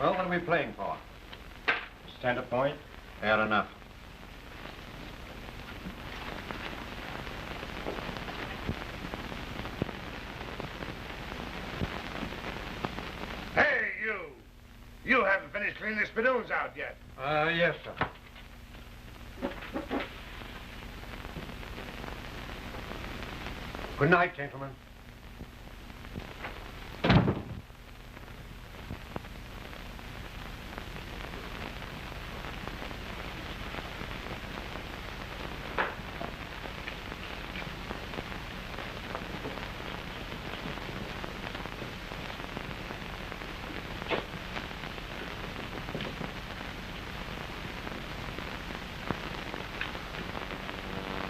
Well, what are we playing for? Center point. Fair enough. Hey, you! You haven't finished cleaning the spittoons out yet. Yes, sir. Good night, gentlemen.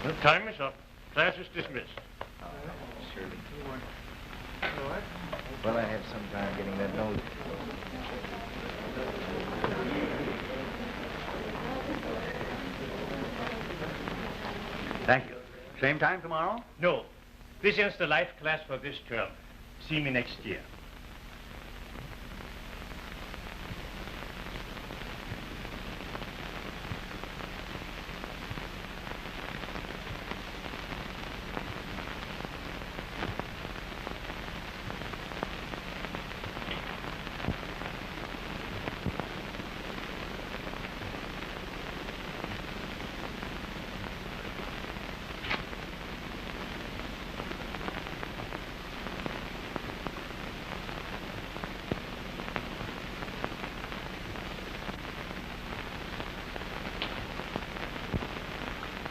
The time is up. Class is dismissed. Well, I had some time getting that note. Thank you. Same time tomorrow? No. This ends the life class for this term. See me next year.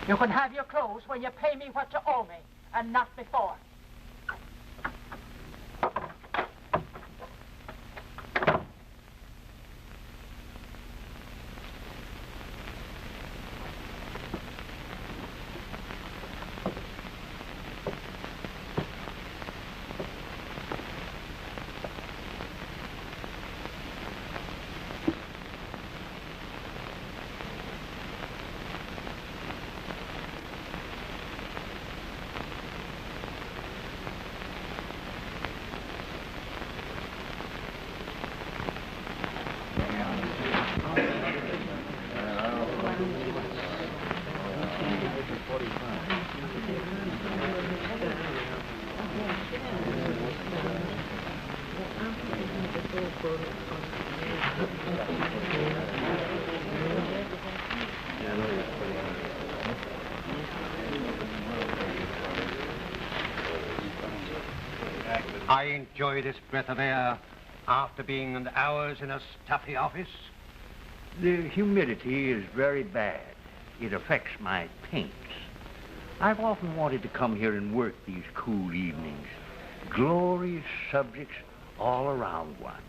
You can have your clothes when you pay me what you owe me, and not before. I enjoy this breath of air after being hours in a stuffy office. The humidity is very bad. It affects my paints. I've often wanted to come here and work these cool evenings. Glorious subjects all around one.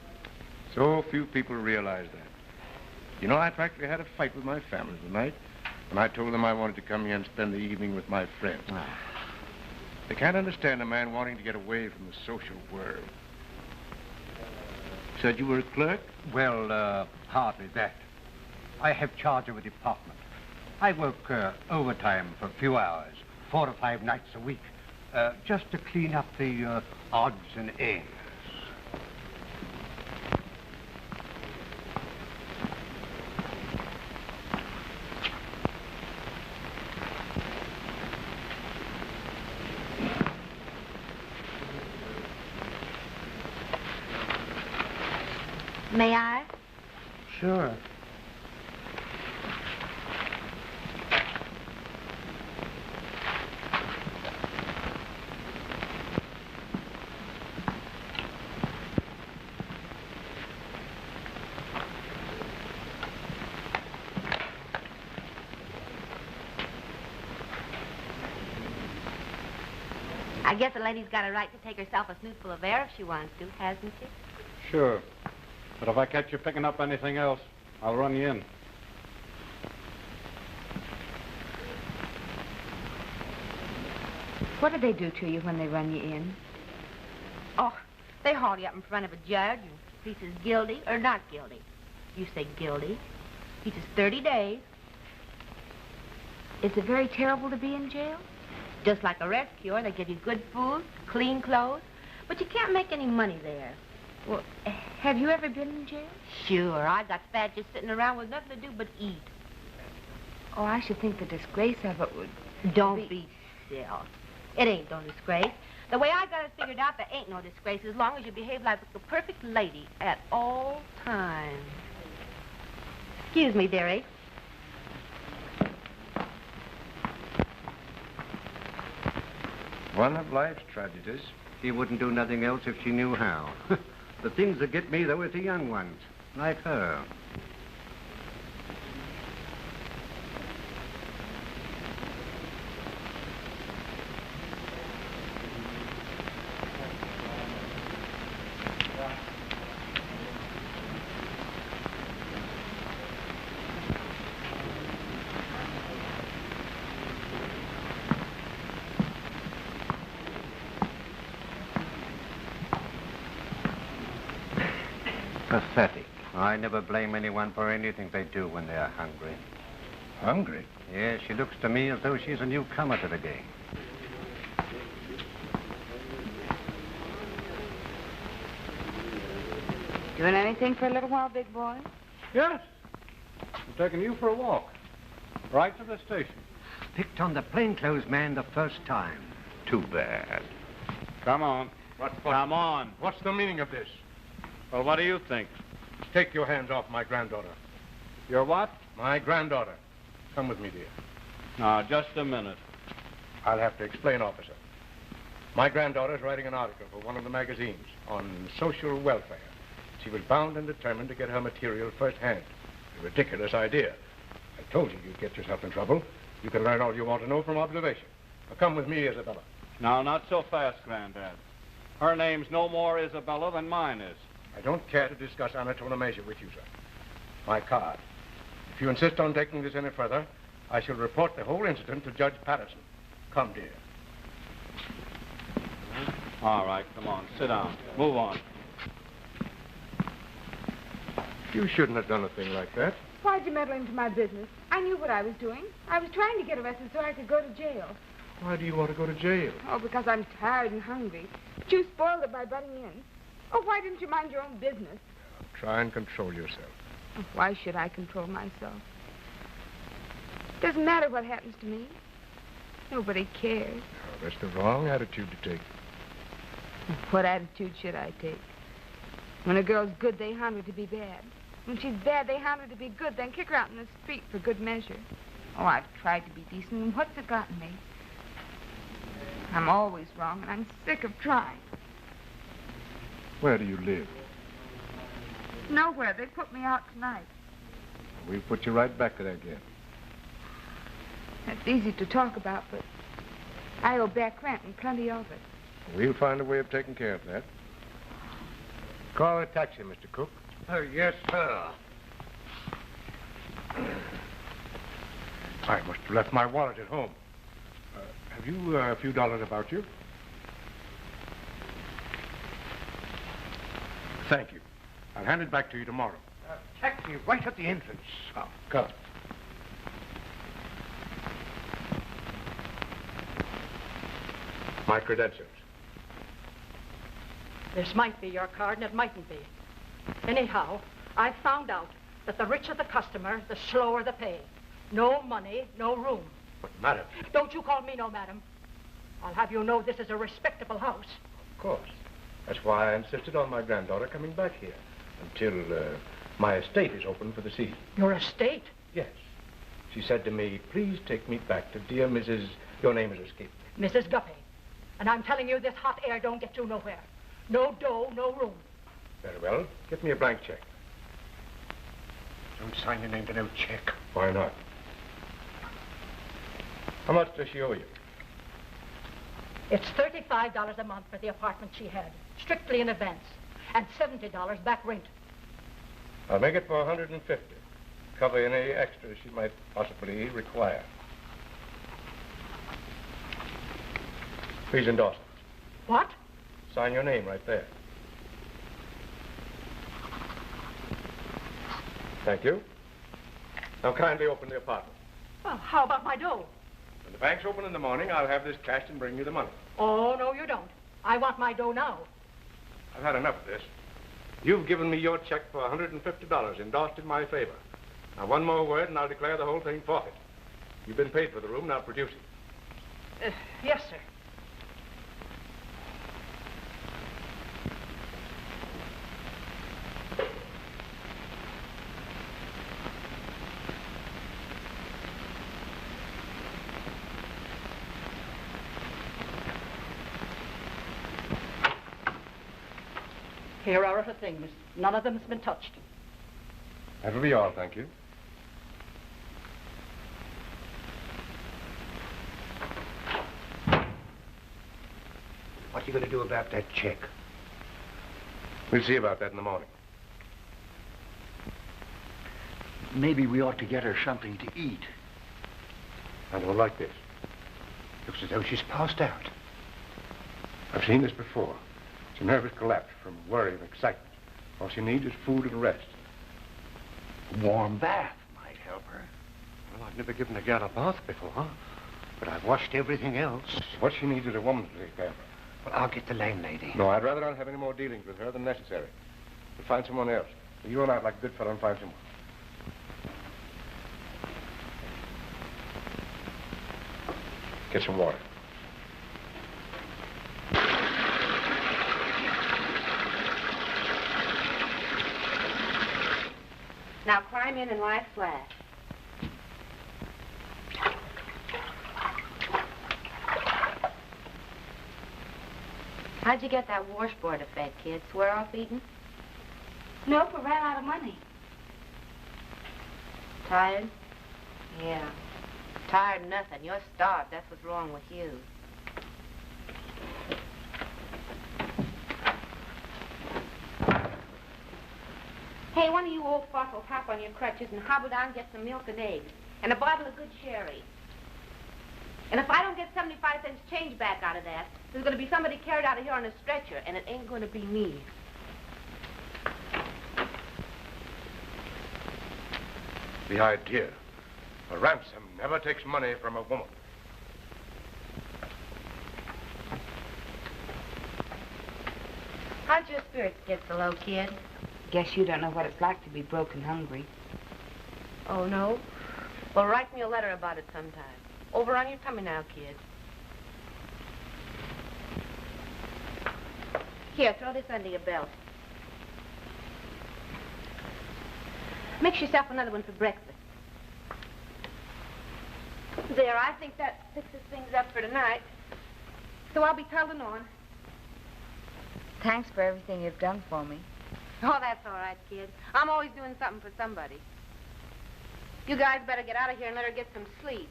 So few people realize that. You know, I practically had a fight with my family tonight when I told them I wanted to come here and spend the evening with my friends. They can't understand a man wanting to get away from the social world. Said you were a clerk? Well, hardly that. I have charge of a department. I work overtime for a few hours, 4 to 5 nights a week, just to clean up the odds and ends. May I? Sure. I guess a lady's got a right to take herself a snootful of air if she wants to, hasn't she? Sure. But if I catch you picking up anything else, I'll run you in. What do they do to you when they run you in? Oh, they haul you up in front of a judge and he says guilty or not guilty. You say guilty. He says 30 days. Is it very terrible to be in jail? Just like a rest cure, they give you good food, clean clothes, but you can't make any money there. Well, have you ever been in jail? Sure. I got fat just sitting around with nothing to do but eat. Oh, I should think the disgrace of it would... Don't be silly. It ain't no disgrace. The way I got it figured out, there ain't no disgrace as long as you behave like a perfect lady at all times. Excuse me, dearie. One of life's tragedies. She wouldn't do nothing else if she knew how. The things that get me, though, is the young ones, like her. Pathetic. I never blame anyone for anything they do when they're hungry. Hungry? Yes, she looks to me as though she's a newcomer to the game. Doing anything for a little while, big boy? Yes. I'm taking you for a walk. Right to the station. Picked on the plainclothes man the first time. Too bad. Come on. Come on. What's the meaning of this? Well, what do you think? Take your hands off my granddaughter. You're what? My granddaughter. Come with me, dear. Now, just a minute. I'll have to explain, officer. My granddaughter's writing an article for one of the magazines on social welfare. She was bound and determined to get her material firsthand. A ridiculous idea. I told you you'd get yourself in trouble. You can learn all you want to know from observation. Now, come with me, Isabella. Now, not so fast, Granddad. Her name's no more Isabella than mine is. I don't care to discuss anatonomasia with you, sir. My card. If you insist on taking this any further, I shall report the whole incident to Judge Patterson. Come, dear. All right, come on. Sit down. Move on. You shouldn't have done a thing like that. Why'd you meddle into my business? I knew what I was doing. I was trying to get arrested so I could go to jail. Why do you want to go to jail? Oh, because I'm tired and hungry. But you spoiled it by butting in. Oh, why didn't you mind your own business? Try and control yourself. Oh, why should I control myself? It doesn't matter what happens to me. Nobody cares. Oh, that's the wrong attitude to take. What attitude should I take? When a girl's good, they hound her to be bad. When she's bad, they hound her to be good, then kick her out in the street for good measure. Oh, I've tried to be decent, and what's it gotten me? I'm always wrong, and I'm sick of trying. Where do you live? Nowhere. They put me out tonight. We'll put you right back there again. That's easy to talk about, but I owe back rent and plenty of it. We'll find a way of taking care of that. Call a taxi, Mr. Cook. Yes, sir. I must have left my wallet at home. Have you a few dollars about you? Thank you. I'll hand it back to you tomorrow. Taxi right at the entrance. Oh, come. My credentials. This might be your card, and it mightn't be. Anyhow, I found out that the richer the customer, the slower the pay. No money, no room. But, madam... Don't you call me no madam. I'll have you know this is a respectable house. Of course. That's why I insisted on my granddaughter coming back here until my estate is open for the season. Your estate? Yes. She said to me, please take me back to dear Mrs... Your name has escaped me. Mrs. Guppy. And I'm telling you, this hot air don't get you nowhere. No dough, no room. Very well. Get me a blank check. Don't sign your name to no check. Why not? How much does she owe you? It's $35 a month for the apartment she had, strictly in advance, and $70 back rent. I'll make it for $150. Cover any extras she might possibly require. Please endorse it. What? Sign your name right there. Thank you. Now kindly open the apartment. Well, how about my dough? When the bank's open in the morning, I'll have this cashed and bring you the money. Oh, no, you don't. I want my dough now. I've had enough of this. You've given me your check for $150, endorsed in my favor. Now, one more word, and I'll declare the whole thing forfeit. You've been paid for the room, now produce it. Yes, sir. Here are the things. None of them has been touched. That'll be all, thank you. What are you going to do about that check? We'll see about that in the morning. Maybe we ought to get her something to eat. I don't like this. Looks as though she's passed out. I've seen this before. It's a nervous collapse from worry and excitement. All she needs is food and rest. A warm bath might help her. Well, I've never given a gal a bath before, but I've washed everything else. What she needs is a woman to take care of her. Well, I'll get the landlady. No, I'd rather not have any more dealings with her than necessary. We'll find someone else. You run out like a good fellow and find someone. Get some water. Now climb in and lie flat. How'd you get that washboard effect, kid? Swear off eating? Nope, I ran out of money. Tired? Yeah. Tired nothing. You're starved. That's what's wrong with you. Hey, one of you old fossils hop on your crutches and hobble down and get some milk and eggs. And a bottle of good sherry. And if I don't get 75 cents change back out of that, there's going to be somebody carried out of here on a stretcher, and it ain't going to be me. The idea. A ransom never takes money from a woman. How'd your spirits get so low, kid? Guess you don't know what it's like to be broke and hungry. Oh, no? Well, write me a letter about it sometime. Over on your tummy now, kid. Here, throw this under your belt. Mix yourself another one for breakfast. There, I think that fixes things up for tonight. So I'll be toddling on. Thanks for everything you've done for me. Oh, that's all right, kid. I'm always doing something for somebody. You guys better get out of here and let her get some sleep.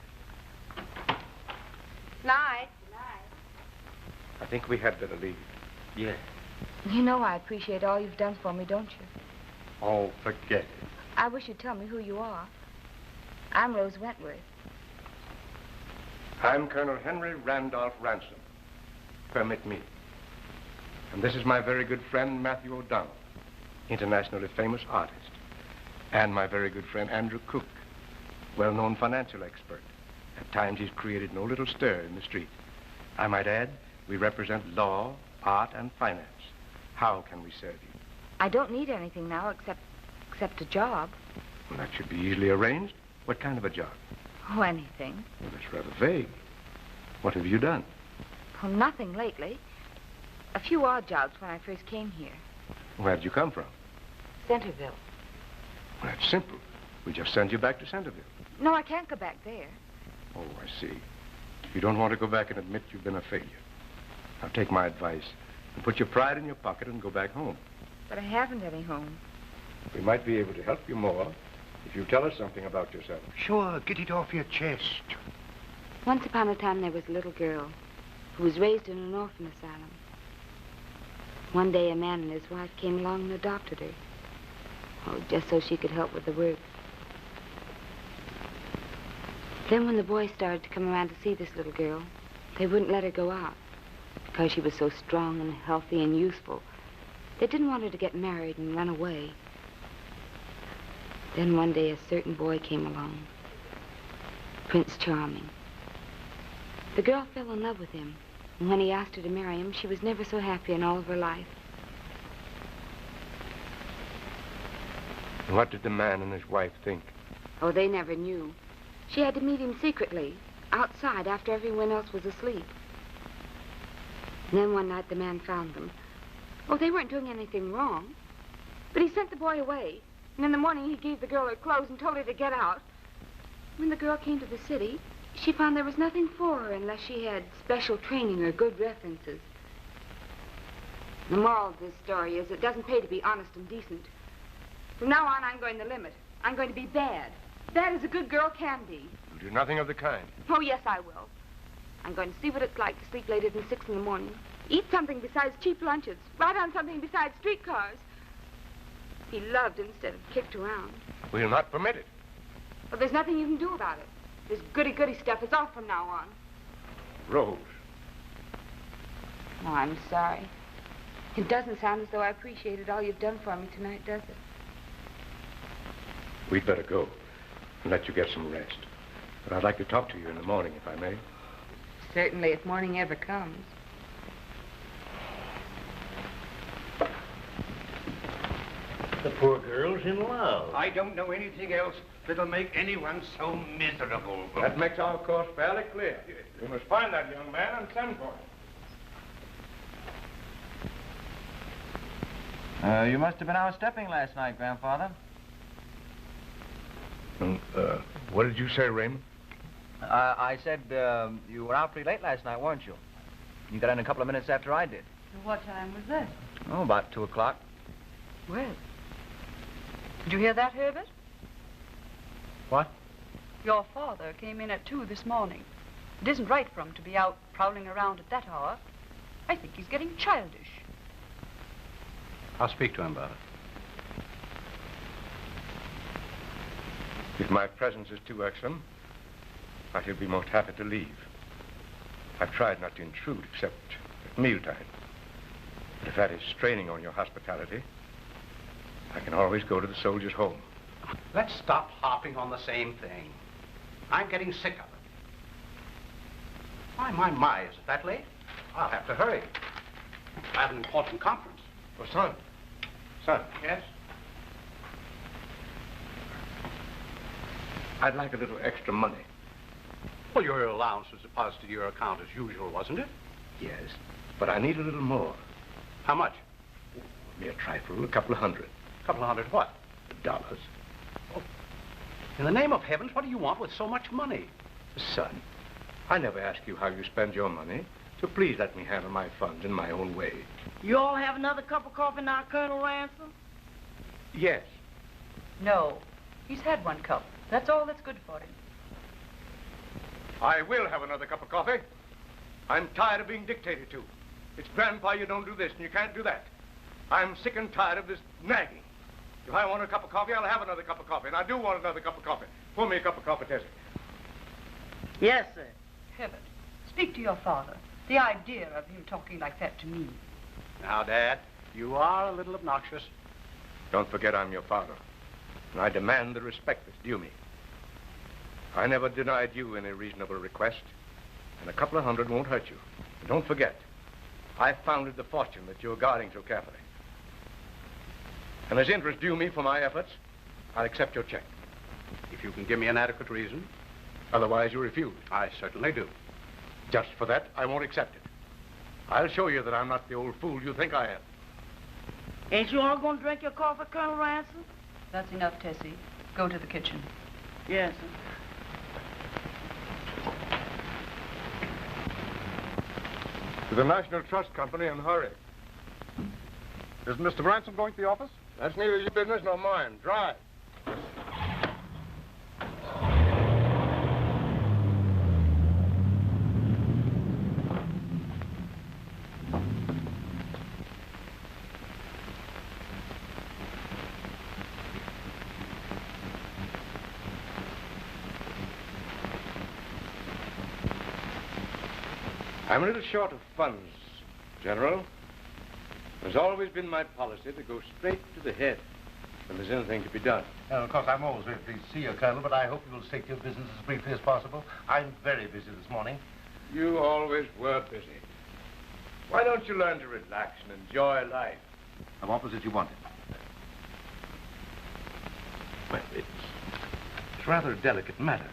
Night. Night. I think we had better leave. Yeah. You know I appreciate all you've done for me, don't you? Oh, forget it. I wish you'd tell me who you are. I'm Rose Wentworth. I'm Colonel Henry Randolph Ransom. Permit me. And this is my very good friend, Matthew O'Donnell, internationally famous artist. And my very good friend, Andrew Cook, well-known financial expert. At times, he's created no little stir in the street. I might add, we represent law, art, and finance. How can we serve you? I don't need anything now except a job. Well, that should be easily arranged. What kind of a job? Oh, anything. Well, that's rather vague. What have you done? Oh, nothing lately. A few odd jobs when I first came here. Where did you come from? Centerville. Well, that's simple. We just send you back to Centerville. No, I can't go back there. Oh, I see. You don't want to go back and admit you've been a failure. Now, take my advice and put your pride in your pocket and go back home. But I haven't any home. We might be able to help you more if you tell us something about yourself. Sure, get it off your chest. Once upon a time, there was a little girl who was raised in an orphan asylum. One day, a man and his wife came along and adopted her. Oh, just so she could help with the work. Then when the boys started to come around to see this little girl, they wouldn't let her go out because she was so strong and healthy and useful. They didn't want her to get married and run away. Then one day, a certain boy came along, Prince Charming. The girl fell in love with him, and when he asked her to marry him, she was never so happy in all of her life. And what did the man and his wife think? Oh, they never knew. She had to meet him secretly, outside, after everyone else was asleep. And then one night the man found them. Oh, they weren't doing anything wrong. But he sent the boy away. And in the morning he gave the girl her clothes and told her to get out. When the girl came to the city, she found there was nothing for her unless she had special training or good references. The moral of this story is it doesn't pay to be honest and decent. From now on, I'm going the limit. I'm going to be bad. Bad as a good girl can be. You'll do nothing of the kind. Oh, yes, I will. I'm going to see what it's like to sleep later than 6 in the morning. Eat something besides cheap lunches. Ride on something besides streetcars. Be loved instead of kicked around. We'll not permit it. But there's nothing you can do about it. This goody-goody stuff is off from now on. Rose. Oh, I'm sorry. It doesn't sound as though I appreciated all you've done for me tonight, does it? We'd better go and let you get some rest. But I'd like to talk to you in the morning, if I may. Certainly, if morning ever comes. The poor girl's in love. I don't know anything else that'll make anyone so miserable. That makes our course fairly clear. We must find that young man and send for him. You must have been out stepping last night, Grandfather. What did you say, Raymond? I said you were out pretty late last night, weren't you? You got in a couple of minutes after I did. What time was that? Oh, about 2 o'clock. Well, did you hear that, Herbert? What? Your father came in at 2 this morning. It isn't right for him to be out prowling around at that hour. I think he's getting childish. I'll speak to him about it. If my presence is too irksome, I shall be most happy to leave. I've tried not to intrude except at mealtime. But if that is straining on your hospitality, I can always go to the Soldiers' Home. Let's stop harping on the same thing. I'm getting sick of it. My, is it that late? I'll have to hurry. I have an important conference. Oh, son. Son. Yes? I'd like a little extra money. Well, your allowance was deposited to your account as usual, wasn't it? Yes, but I need a little more. How much? Mere trifle, a couple of hundred. A couple of hundred what? Dollars. Oh. In the name of heavens, what do you want with so much money? Son, I never ask you how you spend your money, so please let me handle my funds in my own way. You all have another cup of coffee now, Colonel Ransom? Yes. No, he's had 1 cup. That's all that's good for him. I will have another cup of coffee. I'm tired of being dictated to. It's Grandpa, you don't do this, and you can't do that. I'm sick and tired of this nagging. If I want a cup of coffee, I'll have another cup of coffee, and I do want another cup of coffee. Pour me a cup of coffee, Tessie. Yes, sir. Herbert, speak to your father. The idea of him talking like that to me. Now, Dad, you are a little obnoxious. Don't forget I'm your father, and I demand the respect that's due me. I never denied you any reasonable request, and a couple of hundred won't hurt you. And don't forget, I founded the fortune that you're guarding so carefully. And as interest due me for my efforts, I'll accept your check. If you can give me an adequate reason. Otherwise, you refuse. I certainly do. Just for that, I won't accept it. I'll show you that I'm not the old fool you think I am. Ain't you all going to drink your coffee, Colonel Ransom? That's enough, Tessie. Go to the kitchen. Yes, sir. To the National Trust Company and hurry. Is Mr. Ransom going to the office? That's neither your business nor mine. Drive. I'm a little short of funds, General. It's always been my policy to go straight to the head when there's anything to be done. Of course, I'm always very pleased to see you, Colonel, but I hope you will state your business as briefly as possible. I'm very busy this morning. You always were busy. Why don't you learn to relax and enjoy life? And what was it you wanted? It's rather a delicate matter.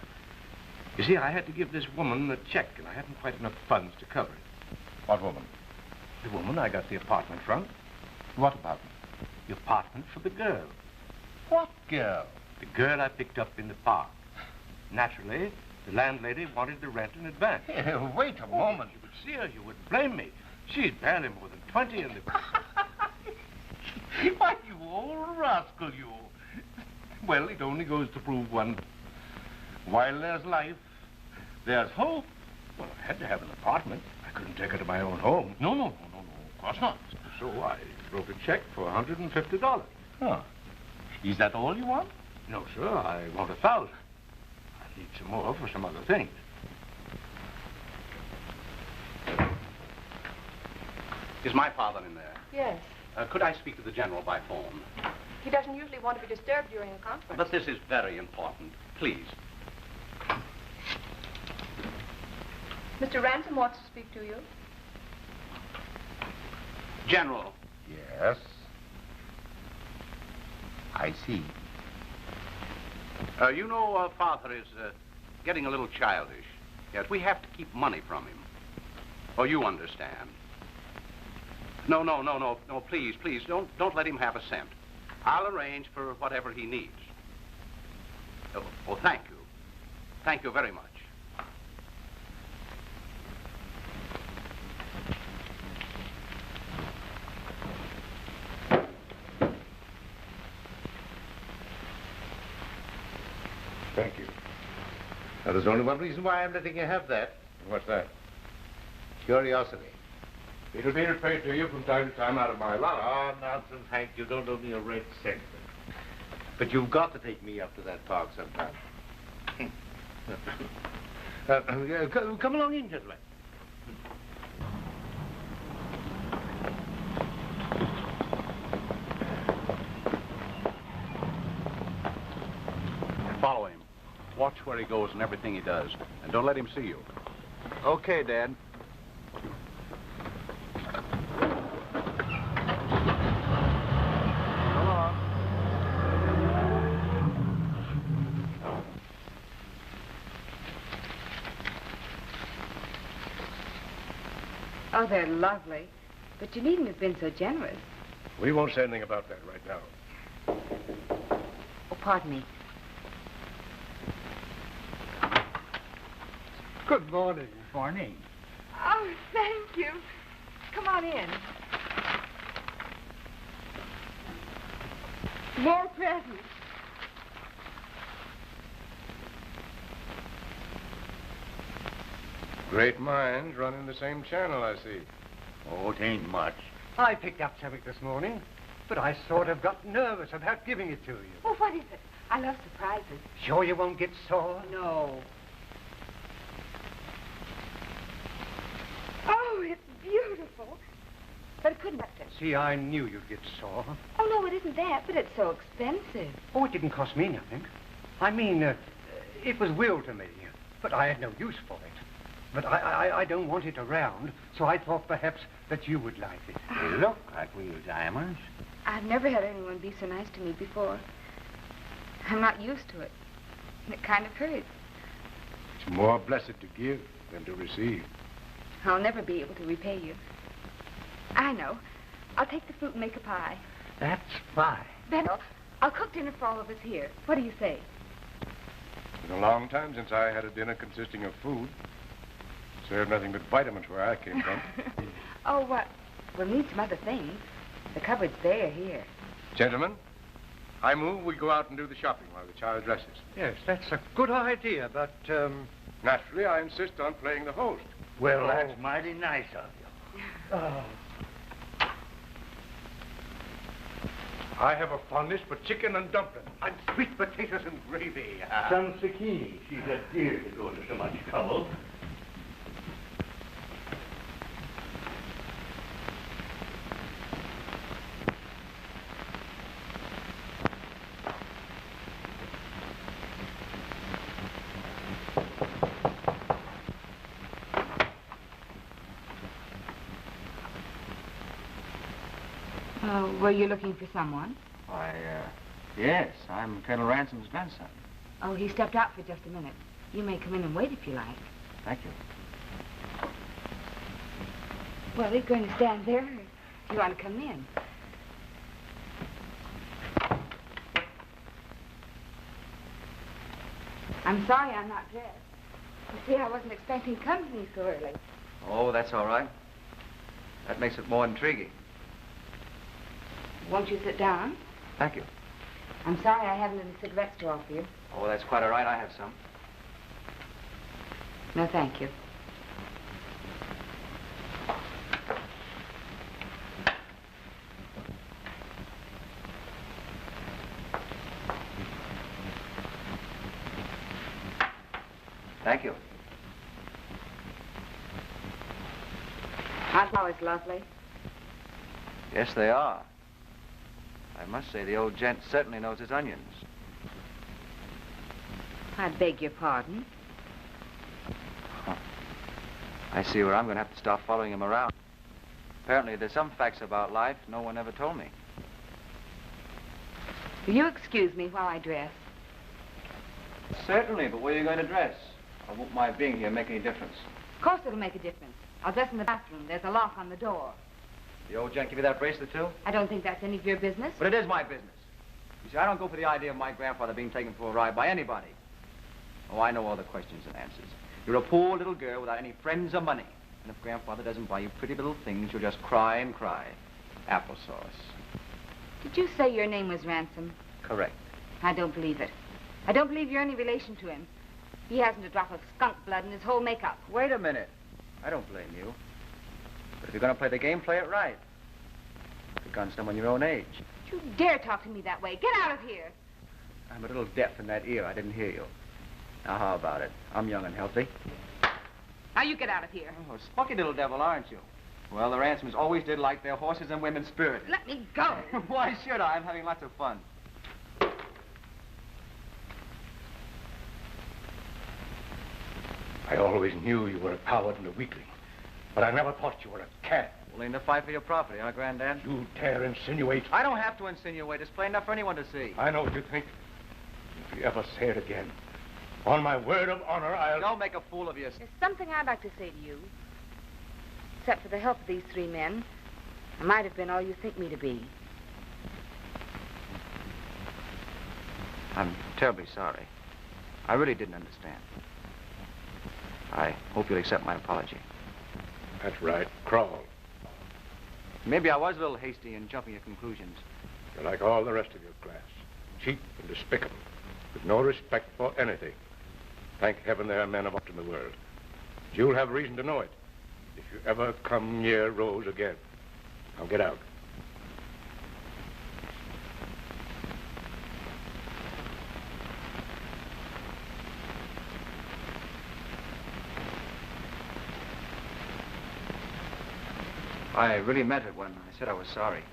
You see, I had to give this woman a check, and I haven't quite enough funds to cover it. What woman? The woman I got the apartment from. What apartment? The apartment for the girl. What girl? The girl I picked up in the park. Naturally, the landlady wanted the rent in advance. Hey, wait a moment. You would see her, you wouldn't blame me. She's barely more than 20 and the... Why, you old rascal, you. Well, it only goes to prove one. While there's life, there's hope. Well, I had to have an apartment. I couldn't take her to my own home. No, of course not. So I wrote a check for $150. Huh. Is that all you want? No, sir, I want 1,000. I need some more for some other things. Is my father in there? Yes. Could I speak to the general by phone? He doesn't usually want to be disturbed during a conference. But this is very important. Please. Mr. Ransom wants to speak to you. General. Yes. I see. You know, Father is getting a little childish. Yes, we have to keep money from him. Oh, you understand. No, please, don't let him have a cent. I'll arrange for whatever he needs. Oh, thank you. Thank you very much. Thank you. Now, there's only one reason why I'm letting you have that. What's that? Curiosity. It'll be repaid to you from time to time out of my allowance. Oh, nonsense, Hank. You don't owe me a red cent. But you've got to take me up to that park sometime. Come along in, gentlemen. Follow him. Watch where he goes and everything he does. And don't let him see you. Okay, Dad. Oh, they're lovely. But you needn't have been so generous. We won't say anything about that right now. Oh, pardon me. Good morning. Morning. Oh, thank you. Come on in. More presents. Great minds run in the same channel, I see. Oh, it ain't much. I picked up something this morning, but I sort of got nervous about giving it to you. Oh, what is it? I love surprises. Sure you won't get sore? No. Oh, it's beautiful. But it couldn't have been. See, I knew you'd get sore. Oh, no, it isn't that, but it's so expensive. Oh, it didn't cost me nothing. I mean, it was willed to me, but I had no use for it. But I don't want it around, so I thought perhaps that you would like it. They look like real diamonds. I've never had anyone be so nice to me before. I'm not used to it. And it kind of hurts. It's more blessed to give than to receive. I'll never be able to repay you. I know. I'll take the fruit and make a pie. That's fine. Then I'll cook dinner for all of us here. What do you say? It's been a long time since I had a dinner consisting of food. Served nothing but vitamins where I came from. Oh, what? We'll need some other things. The cupboard's there here. Gentlemen, I move we go out and do the shopping while the child dresses. Yes, that's a good idea, but, Naturally, I insist on playing the host. Well, that's mighty nice of you. I have a fondness for chicken and dumplings. and sweet potatoes and gravy. Some zucchini. She's a dear to go to so much trouble. Were you looking for someone? I Yes, I'm Colonel Ransom's grandson. Oh, he stepped out for just a minute. You may come in and wait if you like. Thank you. Well, he's going to stand there if you want to come in. I'm sorry I'm not dressed. You see, I wasn't expecting company so early. Oh, that's all right. That makes it more intriguing. Won't you sit down? Thank you. I'm sorry I haven't any cigarettes to offer you. Oh, that's quite all right. I have some. No, thank you. Thank you. Aren't flowers lovely? Yes, they are. I must say the old gent certainly knows his onions. I beg your pardon. Huh. I see where I'm going to have to stop following him around. Apparently there's some facts about life no one ever told me. Will you excuse me while I dress? Certainly, but where are you going to dress? I won't my being here make any difference. Of course it'll make a difference. I'll dress in the bathroom. There's a lock on the door. The old gent give you that bracelet, too? I don't think that's any of your business. But it is my business. You see, I don't go for the idea of my grandfather being taken for a ride by anybody. Oh, I know all the questions and answers. You're a poor little girl without any friends or money. And if Grandfather doesn't buy you pretty little things, you'll just cry and cry. Applesauce. Did you say your name was Ransom? Correct. I don't believe it. I don't believe you're any relation to him. He hasn't a drop of skunk blood in his whole makeup. Wait a minute. I don't blame you. But if you're going to play the game, play it right. Pick on someone your own age. Don't you dare talk to me that way. Get out of here. I'm a little deaf in that ear. I didn't hear you. Now, how about it? I'm young and healthy. Now you get out of here. Oh, spunky little devil, aren't you? Well, the Ransoms always did like their horses and women spirited. Let me go. Why should I? I'm having lots of fun. I always knew you were a coward and a weakling, but I never thought you were a cat. Willing to fight for your property, huh, Granddad? You dare insinuate. I don't have to insinuate. It's plain enough for anyone to see. I know what you think. If you ever say it again, on my word of honor, I'll... Don't make a fool of yourself. There's something I'd like to say to you. Except for the help of these three men, I might have been all you think me to be. I'm terribly sorry. I really didn't understand. I hope you'll accept my apology. That's right. Crawl. Maybe I was a little hasty in jumping at conclusions. You're like all the rest of your class. Cheap and despicable, with no respect for anything. Thank heaven there are men of up in the world. But you'll have reason to know it if you ever come near Rose again. Now get out. I really meant it when I said I was sorry.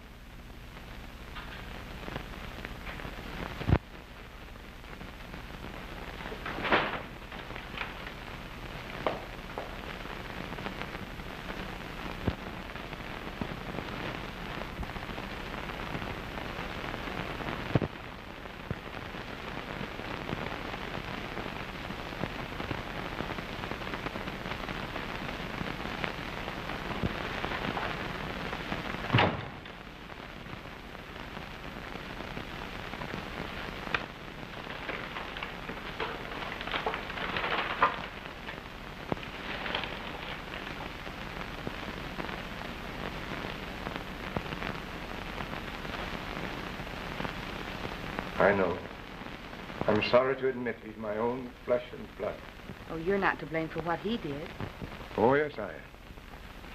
I know. I'm sorry to admit he's my own flesh and blood. Oh, you're not to blame for what he did. Oh, yes, I am.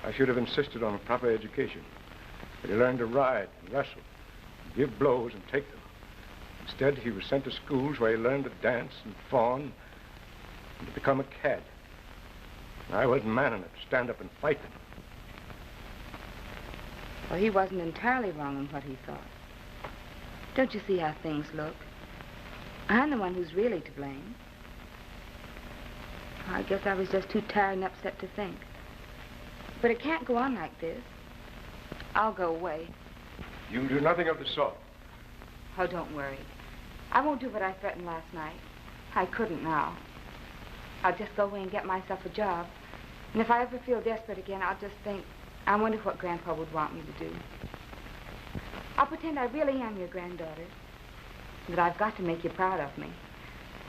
I should have insisted on a proper education. That he learned to ride and wrestle, and give blows and take them. Instead, he was sent to schools where he learned to dance and fawn and to become a cad. And I wasn't man enough to stand up and fight them. Well, he wasn't entirely wrong in what he thought. Don't you see how things look? I'm the one who's really to blame. I guess I was just too tired and upset to think. But it can't go on like this. I'll go away. You do nothing of the sort. Oh, don't worry. I won't do what I threatened last night. I couldn't now. I'll just go away and get myself a job. And if I ever feel desperate again, I'll just think, I wonder what Grandpa would want me to do. I'll pretend I really am your granddaughter. But I've got to make you proud of me.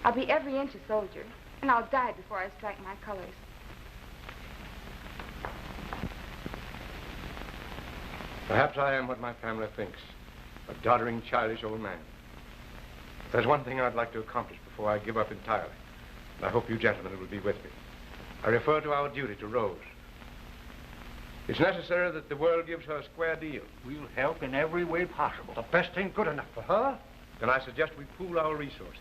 I'll be every inch a soldier, and I'll die before I strike my colors. Perhaps I am what my family thinks, a doddering, childish old man. There's one thing I'd like to accomplish before I give up entirely, and I hope you gentlemen will be with me. I refer to our duty to Rose. It's necessary that the world gives her a square deal. We'll help in every way possible. The best ain't good enough for her. Then I suggest we pool our resources,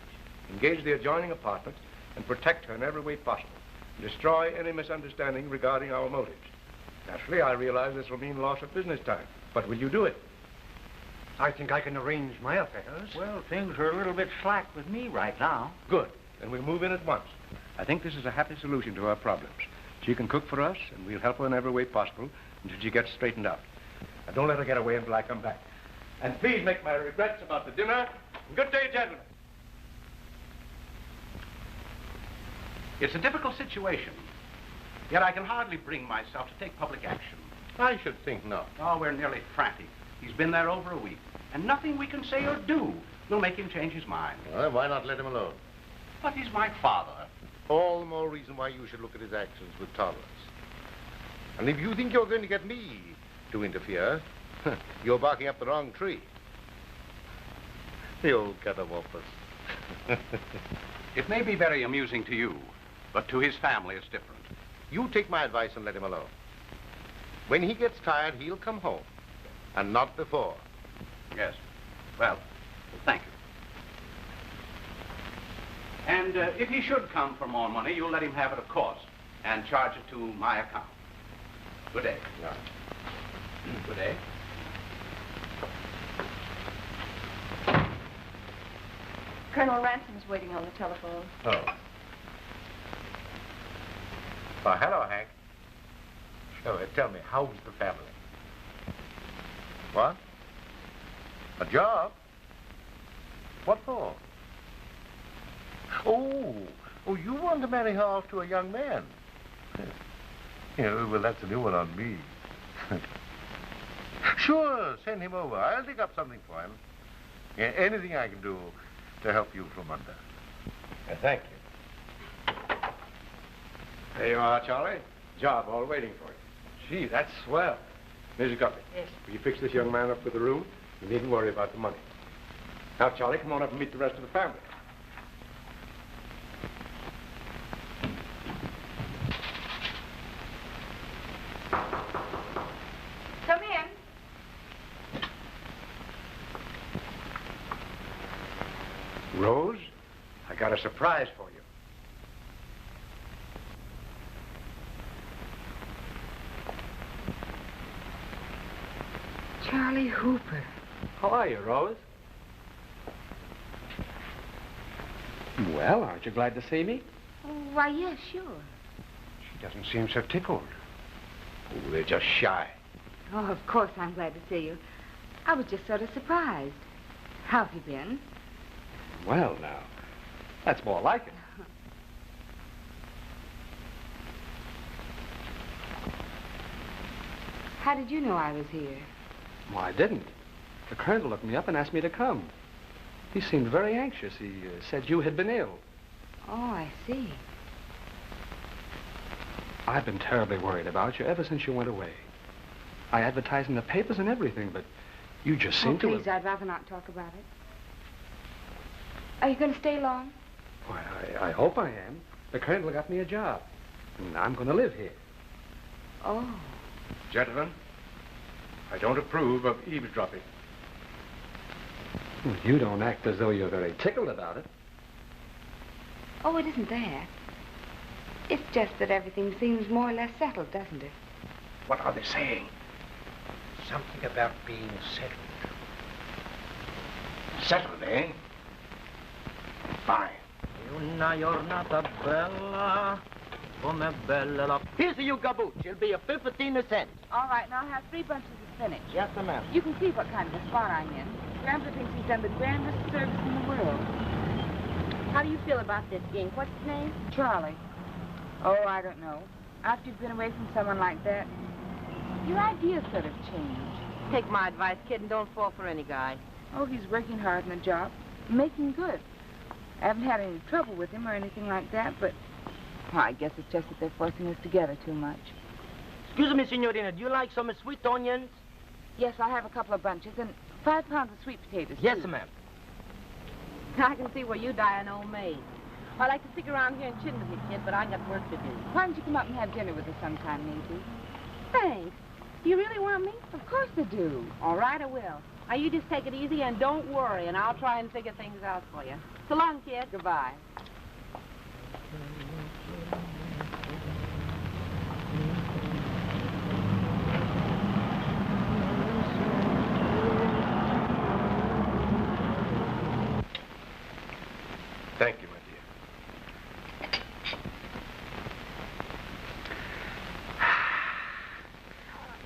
engage the adjoining apartments, and protect her in every way possible, and destroy any misunderstanding regarding our motives. Naturally, I realize this will mean loss of business time, but will you do it? I think I can arrange my affairs. Well, things are a little bit slack with me right now. Good. Then we'll move in at once. I think this is a happy solution to our problems. She can cook for us, and we'll help her in every way possible until she gets straightened out. Now, don't let her get away until I come back. And please make my regrets about the dinner. Good day, gentlemen. It's a difficult situation, yet I can hardly bring myself to take public action. I should think not. Oh, we're nearly frantic. He's been there over a week, and nothing we can say or do will make him change his mind. Well, why not let him alone? But he's my father. All the more reason why you should look at his actions with tolerance. And if you think you're going to get me to interfere, you're barking up the wrong tree. The old catawampus. It may be very amusing to you, but to his family it's different. You take my advice and let him alone. When he gets tired, he'll come home. And not before. Yes. Well, thank you. And if he should come for more money, you'll let him have it, of course, and charge it to my account. Good day. Yeah. Good day. Colonel Ransom's waiting on the telephone. Oh. Well, hello, Hank. So, tell me, how's the family? What? A job? What for? Oh, you want to marry her off to a young man? Yeah, well, that's a new one on me. Sure, send him over. I'll dig up something for him. Yeah, anything I can do to help you from under. Thank you. There you are, Charlie. Job all waiting for you. Gee, that's swell. Mrs. Guppy. Yes. Will you fix this young man up with a room? You needn't worry about the money. Now, Charlie, come on up and meet the rest of the family. Come in. Rose, I got a surprise for you. Charlie Hooper. How are you, Rose? Well, aren't you glad to see me? Oh, why, yes, sure. She doesn't seem so tickled. Oh, they're just shy. Oh, of course I'm glad to see you. I was just sort of surprised. How have you been? Well, now, that's more like it. How did you know I was here? Well, I didn't. The colonel looked me up and asked me to come. He seemed very anxious. He said you had been ill. Oh, I see. I've been terribly worried about you ever since you went away. I advertised in the papers and everything, but you just seemed to please, I'd rather not talk about it. Are you going to stay long? Why, I hope I am. The colonel got me a job, and I'm going to live here. Oh. Gentlemen, I don't approve of eavesdropping. Well, you don't act as though you're very tickled about it. Oh, it isn't that. It's just that everything seems more or less settled, doesn't it? What are they saying? Something about being settled. Settled, eh? Fine. Una giornata bella, come bella. Here's your gabooch. It'll be a 15 cents. All right, now I'll have 3 bunches of spinach. Yes, ma'am. You can see what kind of a spot I'm in. Grandpa thinks he's done the grandest service in the world. How do you feel about this, Ink? What's his name? Charlie. Oh, I don't know. After you've been away from someone like that, your ideas sort of change. Take my advice, kid, and don't fall for any guy. Oh, he's working hard in the job, making good. I haven't had any trouble with him or anything like that, but well, I guess it's just that they're forcing us together too much. Excuse me, Signorina, do you like some sweet onions? Yes, I'll have a couple of bunches and 5 pounds of sweet potatoes, Yes, too. ma'am. I can see where you die an old maid. I like to stick around here and chin with you, kid, but I got work to do. Why don't you come up and have dinner with us sometime, Maisie? Thanks. Do you really want me? Of course I do. All right, I will. Now, you just take it easy and don't worry, and I'll try and figure things out for you. So long, kid. Goodbye. Thank you, my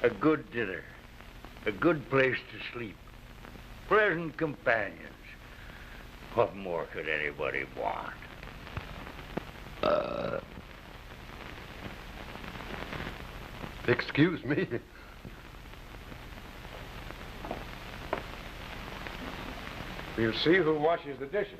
dear. A good dinner. A good place to sleep. Pleasant companions. What more could anybody want? Excuse me. We'll see who washes the dishes.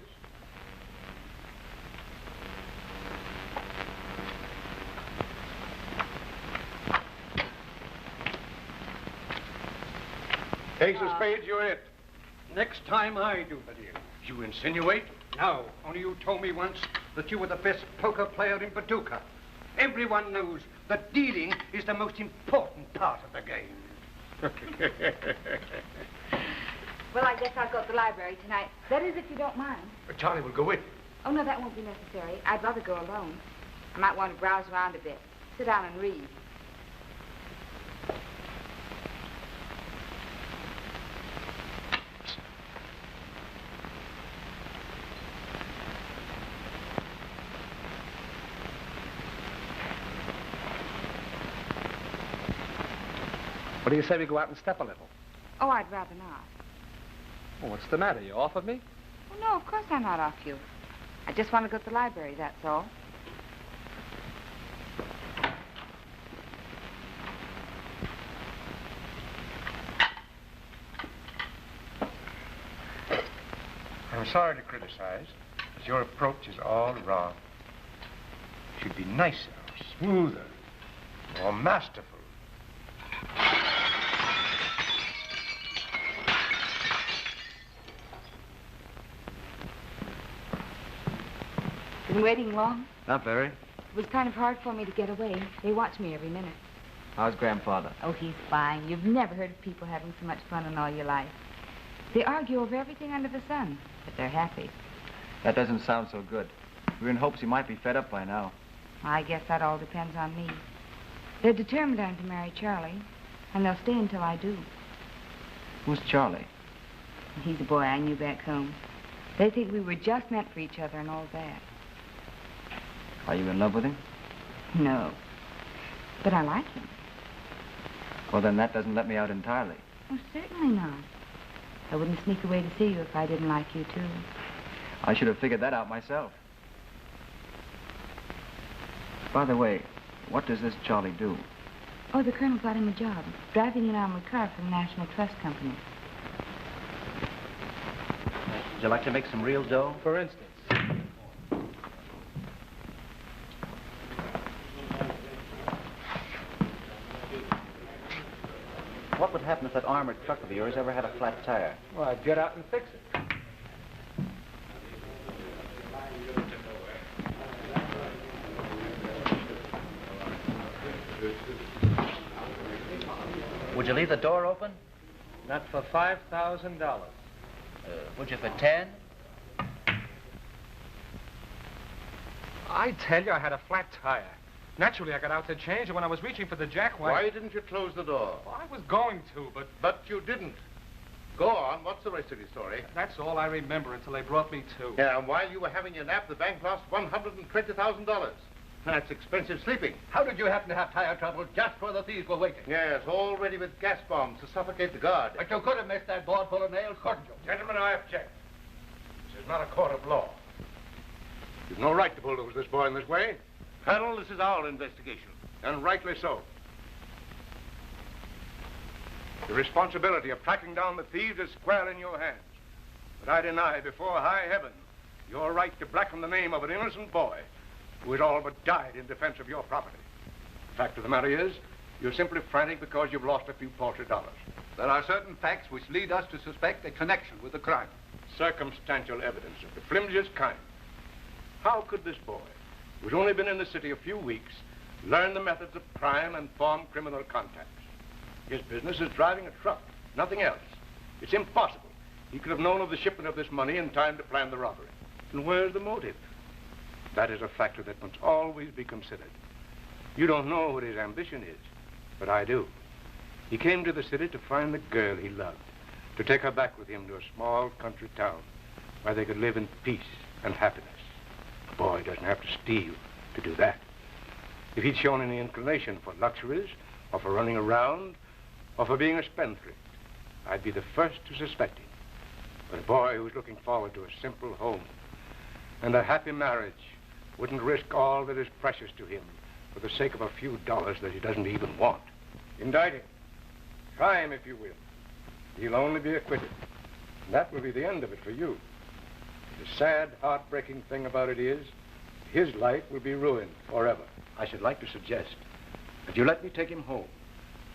Ace of spades, you're it. Next time I do, my dear. You insinuate? No, only you told me once that you were the best poker player in Paducah. Everyone knows that dealing is the most important part of the game. Well, I guess I'll go to the library tonight. That is, if you don't mind. Charlie will go with you. Oh, no, that won't be necessary. I'd rather go alone. I might want to browse around a bit. Sit down and read. What do you say we go out and step a little? Oh, I'd rather not. Well, what's the matter? You off of me? Oh, no, of course I'm not off you. I just want to go to the library, that's all. I'm sorry to criticize, but your approach is all wrong. It should be nicer, smoother, more masterful. Been waiting long? Not very. It was kind of hard for me to get away. They watch me every minute. How's Grandfather? Oh, he's fine. You've never heard of people having so much fun in all your life. They argue over everything under the sun, but they're happy. That doesn't sound so good. We were in hopes he might be fed up by now. I guess that all depends on me. They're determined I'm to marry Charlie, and they'll stay until I do. Who's Charlie? He's a boy I knew back home. They think we were just meant for each other and all that. Are you in love with him? No, but I like him. Well, then that doesn't let me out entirely. Oh, certainly not. I wouldn't sneak away to see you if I didn't like you, too. I should have figured that out myself. By the way, what does this Charlie do? Oh, the Colonel got him a job, driving an armored car for the National Trust Company. Would you like to make some real dough? For instance. What would happen if that armored truck of yours ever had a flat tire? Well, I'd get out and fix it. Would you leave the door open? Not for $5,000. Would you for 10? I tell you, I had a flat tire. Naturally, I got out to change, and when I was reaching for the jack, Why didn't you close the door? Well, I was going to, but... But you didn't. Go on. What's the rest of your story? That's all I remember until they brought me to. Yeah, and while you were having your nap, the bank lost $120,000. That's expensive sleeping. How did you happen to have tire trouble just where the thieves were waiting? Yes, all ready with gas bombs to suffocate the guard. But you could have missed that board full of nails, couldn't you? Gentlemen, I object. This is not a court of law. You've no right to bulldoze this boy in this way. Colonel, this is our investigation, and rightly so. The responsibility of tracking down the thieves is square in your hands. But I deny before high heaven your right to blacken the name of an innocent boy who has all but died in defense of your property. The fact of the matter is, you're simply frantic because you've lost a few paltry dollars. There are certain facts which lead us to suspect a connection with the crime. Circumstantial evidence of the flimsiest kind. How could this boy, who's only been in the city a few weeks, learn the methods of crime and form criminal contacts? His business is driving a truck, nothing else. It's impossible. He could have known of the shipment of this money in time to plan the robbery. And where's the motive? That is a factor that must always be considered. You don't know what his ambition is, but I do. He came to the city to find the girl he loved, to take her back with him to a small country town where they could live in peace and happiness. A boy doesn't have to steal to do that. If he'd shown any inclination for luxuries, or for running around, or for being a spendthrift, I'd be the first to suspect him. But a boy who's looking forward to a simple home and a happy marriage wouldn't risk all that is precious to him for the sake of a few dollars that he doesn't even want. Indict him. Try him if you will. He'll only be acquitted. And that will be the end of it for you. The sad, heartbreaking thing about it is, his life will be ruined forever. I should like to suggest that you let me take him home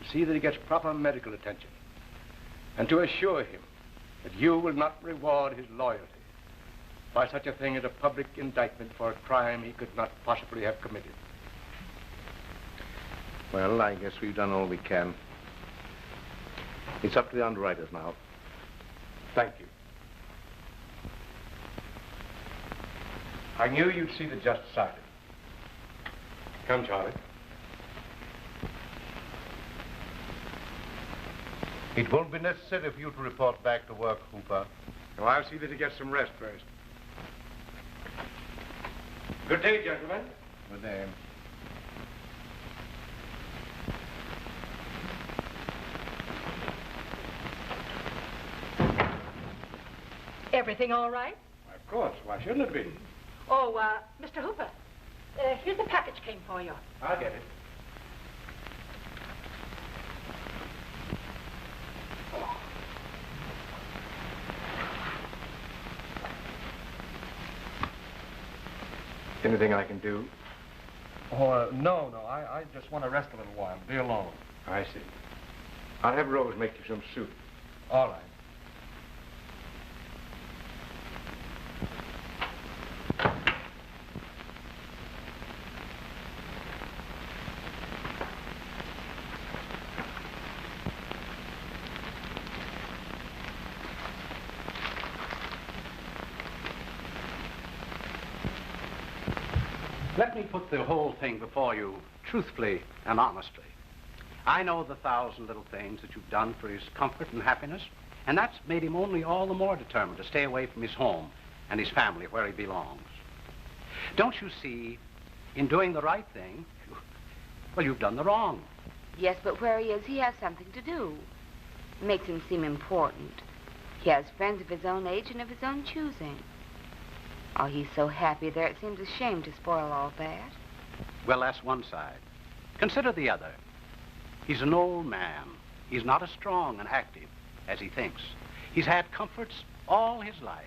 to see that he gets proper medical attention and to assure him that you will not reward his loyalty by such a thing as a public indictment for a crime he could not possibly have committed. Well, I guess we've done all we can. It's up to the underwriters now. Thank you. I knew you'd see the just side of it. Come, Charlie. It won't be necessary for you to report back to work, Hooper. Now, I'll see that he gets some rest first. Good day, gentlemen. Good day. Everything all right? Of course. Why shouldn't it be? Oh, Mr. Hooper, here's the package came for you. I'll get it. Anything I can do? Oh, no. I just want to rest a little while. Be alone. I see. I'll have Rose make you some soup. All right. Let me put the whole thing before you truthfully and honestly. I know the 1,000 little things that you've done for his comfort and happiness, and that's made him only all the more determined to stay away from his home and his family where he belongs. Don't you see, in doing the right thing, well, you've done the wrong. Yes, but where he is, he has something to do. It makes him seem important. He has friends of his own age and of his own choosing. Oh, he's so happy there, it seems a shame to spoil all that. Well, that's one side. Consider the other. He's an old man. He's not as strong and active as he thinks. He's had comforts all his life.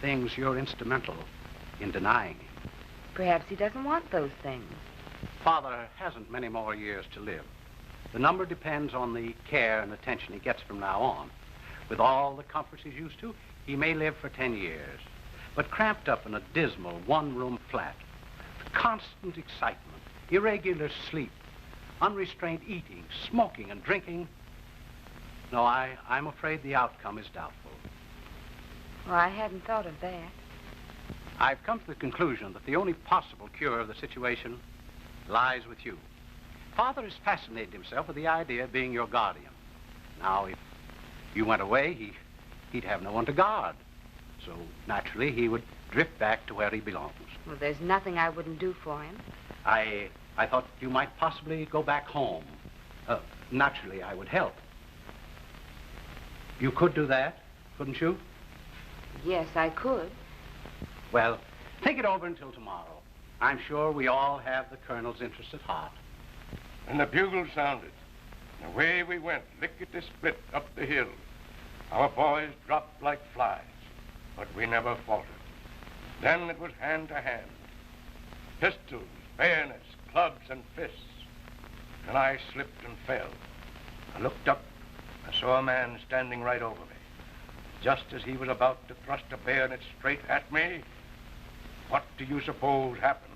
Things you're instrumental in denying him. Perhaps he doesn't want those things. Father hasn't many more years to live. The number depends on the care and attention he gets from now on. With all the comforts he's used to, he may live for 10 years. But cramped up in a dismal one-room flat, constant excitement, irregular sleep, unrestrained eating, smoking and drinking, no, I'm afraid the outcome is doubtful. Well, I hadn't thought of that. I've come to the conclusion that the only possible cure of the situation lies with you. Father has fascinated himself with the idea of being your guardian. Now, if you went away, he'd have no one to guard. So, naturally, he would drift back to where he belongs. Well, there's nothing I wouldn't do for him. I thought you might possibly go back home. Naturally, I would help. You could do that, couldn't you? Yes, I could. Well, think it over until tomorrow. I'm sure we all have the Colonel's interest at heart. And the bugle sounded. And away we went, lickety-split up the hill. Our boys dropped like flies, but we never faltered. Then it was hand to hand. Pistols, bayonets, clubs, and fists. And I slipped and fell. I looked up. I saw a man standing right over me. Just as he was about to thrust a bayonet straight at me, what do you suppose happened?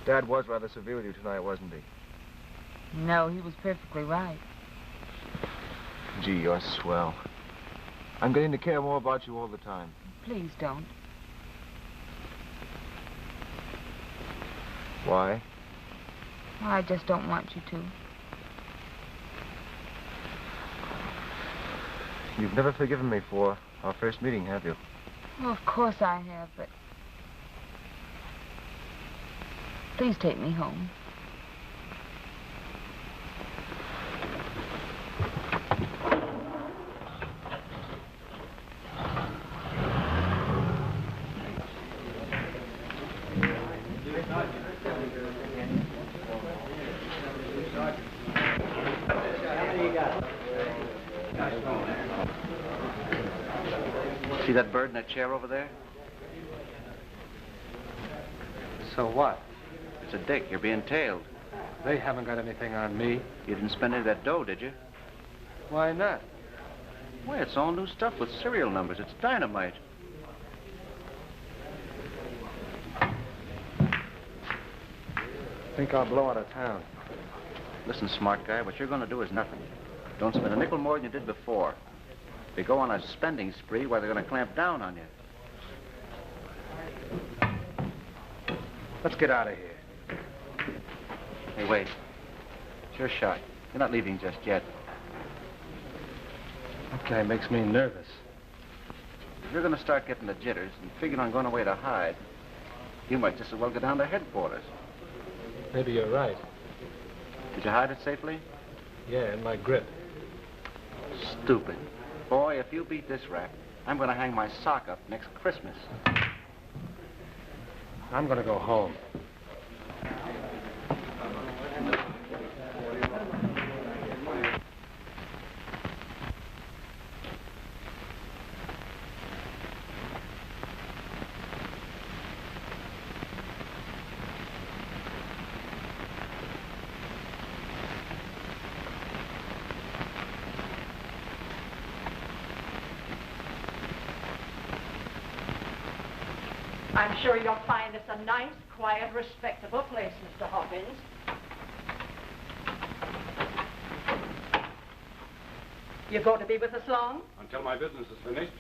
Dad was rather severe with you tonight, wasn't he? No, he was perfectly right. Gee, you're swell. I'm getting to care more about you all the time. Please don't. Why? I just don't want you to. You've never forgiven me for our first meeting, have you? Well, of course I have, but... Please take me home. See that bird in that chair over there? So what? It's a dick. You're being tailed. They haven't got anything on me. You didn't spend any of that dough, did you? Why not? Why, it's all new stuff with serial numbers. It's dynamite. Think I'll blow out of town. Listen, smart guy, what you're going to do is nothing. Don't spend a nickel more than you did before. If you go on a spending spree, why, they're going to clamp down on you. Let's get out of here. Hey, wait. It's your shot. You're not leaving just yet. That guy makes me nervous. If you're going to start getting the jitters and figuring on going away to hide, you might just as well go down to headquarters. Maybe you're right. Did you hide it safely? Yeah, in my grip. Stupid. Boy, if you beat this rap, I'm going to hang my sock up next Christmas. I'm going to go home. I'm sure you'll find this a nice, quiet, respectable place, Mr. Hawkins. You going to be with us long? Until my business is finished.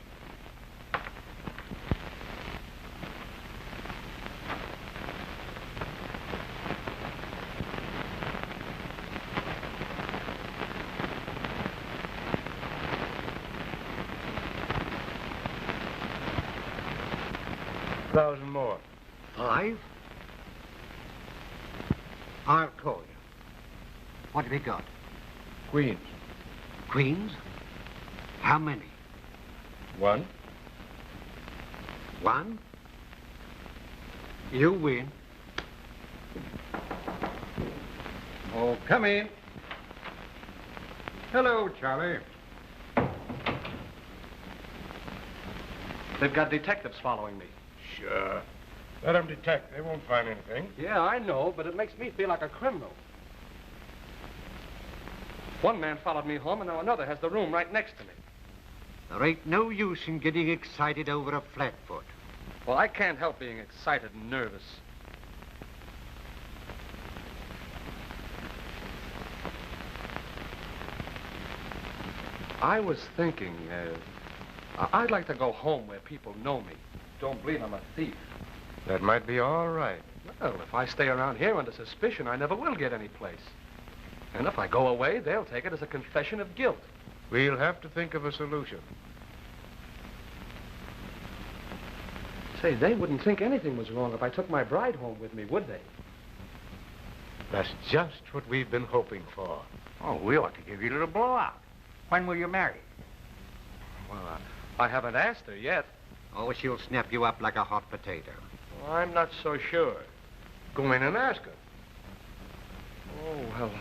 $1,000 more. 5? I'll call you. What have you got? Queens. Queens? How many? 1. 1? You win. Oh, come in. Hello, Charlie. They've got detectives following me. Sure. Let them detect. They won't find anything. Yeah, I know, but it makes me feel like a criminal. One man followed me home, and now another has the room right next to me. There ain't no use in getting excited over a flatfoot. Well, I can't help being excited and nervous. I was thinking, I'd like to go home where people know me. Don't believe I'm a thief. That might be all right. Well, if I stay around here under suspicion, I never will get any place. And if I go away, they'll take it as a confession of guilt. We'll have to think of a solution. Say, they wouldn't think anything was wrong if I took my bride home with me, would they? That's just what we've been hoping for. Oh, we ought to give you a little blowout. When will you marry? Well, I haven't asked her yet. Oh, she'll snap you up like a hot potato. Well, I'm not so sure. Go in and ask her. Oh, well...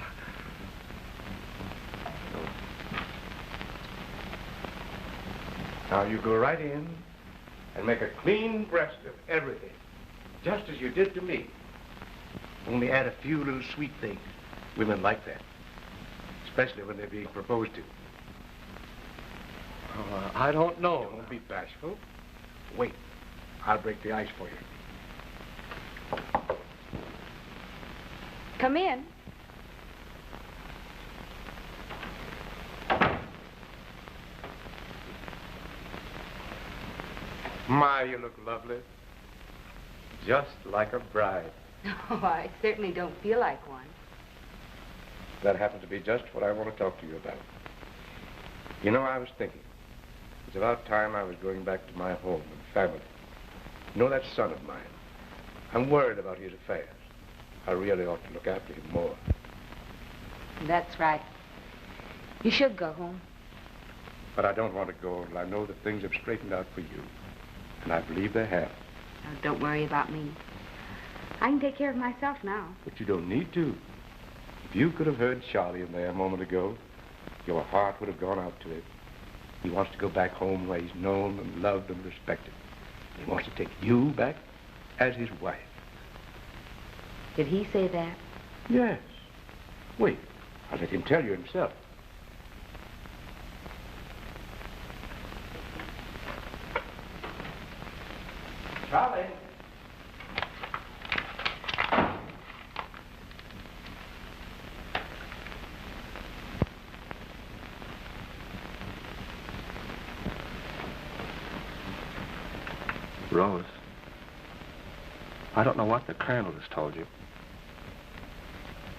Now, you go right in and make a clean breast of everything, just as you did to me. Only add a few little sweet things. Women like that, especially when they're being proposed to. I don't know. Don't be bashful. Wait. I'll break the ice for you. Come in. My, you look lovely. Just like a bride. Oh, I certainly don't feel like one. That happens to be just what I want to talk to you about. You know, I was thinking, it's about time I was going back to my home and family. You know that son of mine? I'm worried about his affairs. I really ought to look after him more. That's right. You should go home. But I don't want to go until I know that things have straightened out for you. And I believe they have. Oh, don't worry about me. I can take care of myself now. But you don't need to. If you could have heard Charlie in there a moment ago, your heart would have gone out to him. He wants to go back home where he's known and loved and respected. He wants to take you back as his wife. Did he say that? Yes. Wait, I'll let him tell you himself. Charlie. Rose, I don't know what the Colonel has told you,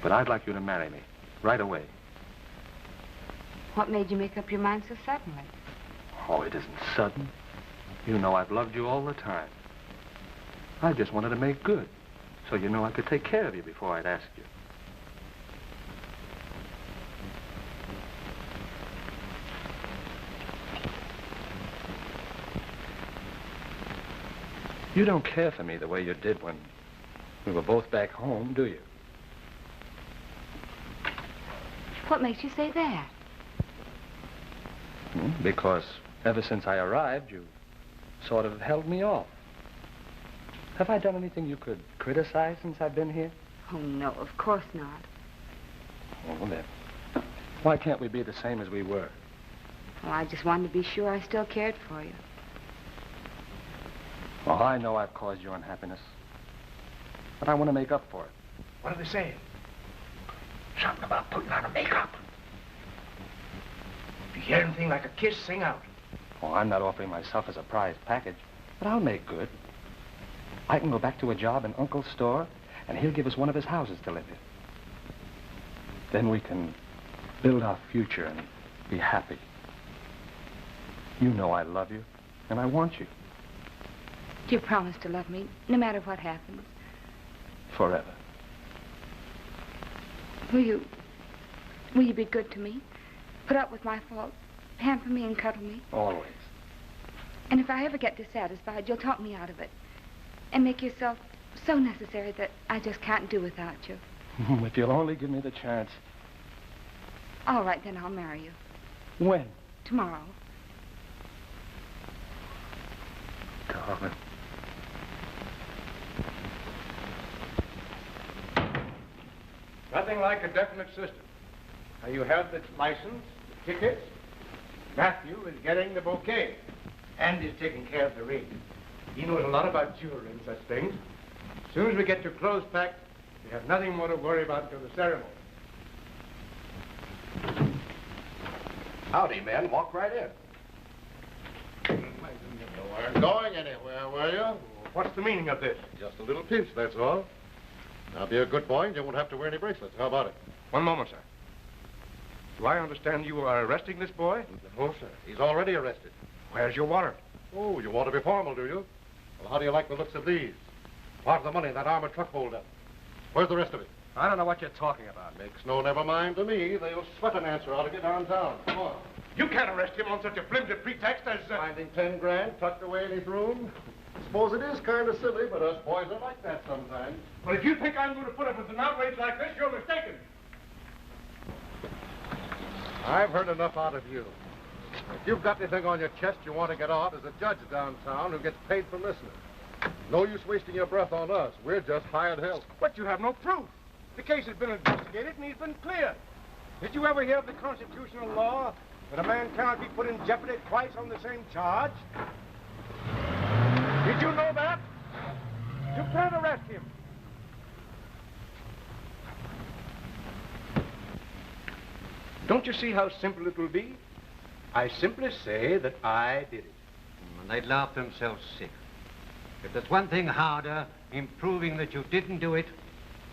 but I'd like you to marry me right away. What made you make up your mind so suddenly? Oh, it isn't sudden. You know I've loved you all the time. I just wanted to make good, so you know I could take care of you before I'd ask you. You don't care for me the way you did when we were both back home, do you? What makes you say that? Because ever since I arrived, you sort of held me off. Have I done anything you could criticize since I've been here? Oh, no, of course not. Oh, then. Why can't we be the same as we were? Well, I just wanted to be sure I still cared for you. Well, I know I've caused you unhappiness, but I want to make up for it. What are they saying? Something about putting on a makeup. If you hear anything like a kiss, sing out. Oh, I'm not offering myself as a prize package, but I'll make good. I can go back to a job in Uncle's store, and he'll give us one of his houses to live in. Then we can build our future and be happy. You know I love you, and I want you. Do you promise to love me, no matter what happens? Forever. Will you be good to me? Put up with my faults, pamper me and cuddle me? Always. And if I ever get dissatisfied, you'll talk me out of it. And make yourself so necessary that I just can't do without you. If you'll only give me the chance. All right, then I'll marry you. When? Tomorrow. Darling. Nothing like a definite system. Now, you have the license, the tickets. Matthew is getting the bouquet. And is taking care of the ring. He knows a lot about jewelry and such things. As soon as we get your clothes packed, we have nothing more to worry about until the ceremony. Howdy, men. Walk right in. You weren't going anywhere, were you? What's the meaning of this? Just a little pinch, that's all. Now, be a good boy and you won't have to wear any bracelets. How about it? One moment, sir. Do I understand you are arresting this boy? No, sir. He's already arrested. Where's your warrant? Oh, you want to be formal, do you? Well, how do you like the looks of these? Part of the money in that armored truck holdup. Where's the rest of it? I don't know what you're talking about. Makes no never mind to me. They'll sweat an answer out of you downtown. Come on. You can't arrest him on such a flimsy pretext as... Finding 10 grand tucked away in his room? Suppose it is kind of silly, but us boys are like that sometimes. But if you think I'm going to put up with an outrage like this, you're mistaken. I've heard enough out of you. If you've got anything on your chest you want to get off, there's a judge downtown who gets paid for listening. No use wasting your breath on us. We're just hired help. But you have no proof. The case has been investigated and he's been cleared. Did you ever hear of the constitutional law that a man cannot be put in jeopardy twice on the same charge? Did you know that? You can't arrest him. Don't you see how simple it will be? I simply say that I did it. And they'd laugh themselves sick. If there's one thing harder in proving that you didn't do it,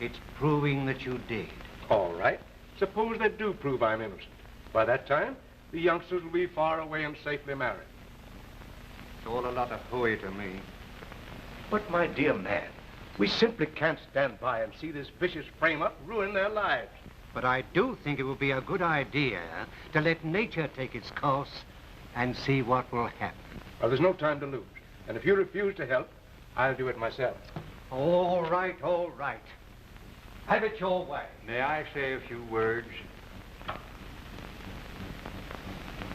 it's proving that you did. All right. Suppose they do prove I'm innocent. By that time, the youngsters will be far away and safely married. It's all a lot of hooey to me. But, my dear man, we simply can't stand by and see this vicious frame-up ruin their lives. But I do think it would be a good idea to let nature take its course and see what will happen. Well, there's no time to lose. And if you refuse to help, I'll do it myself. All right, all right. Have it your way. May I say a few words?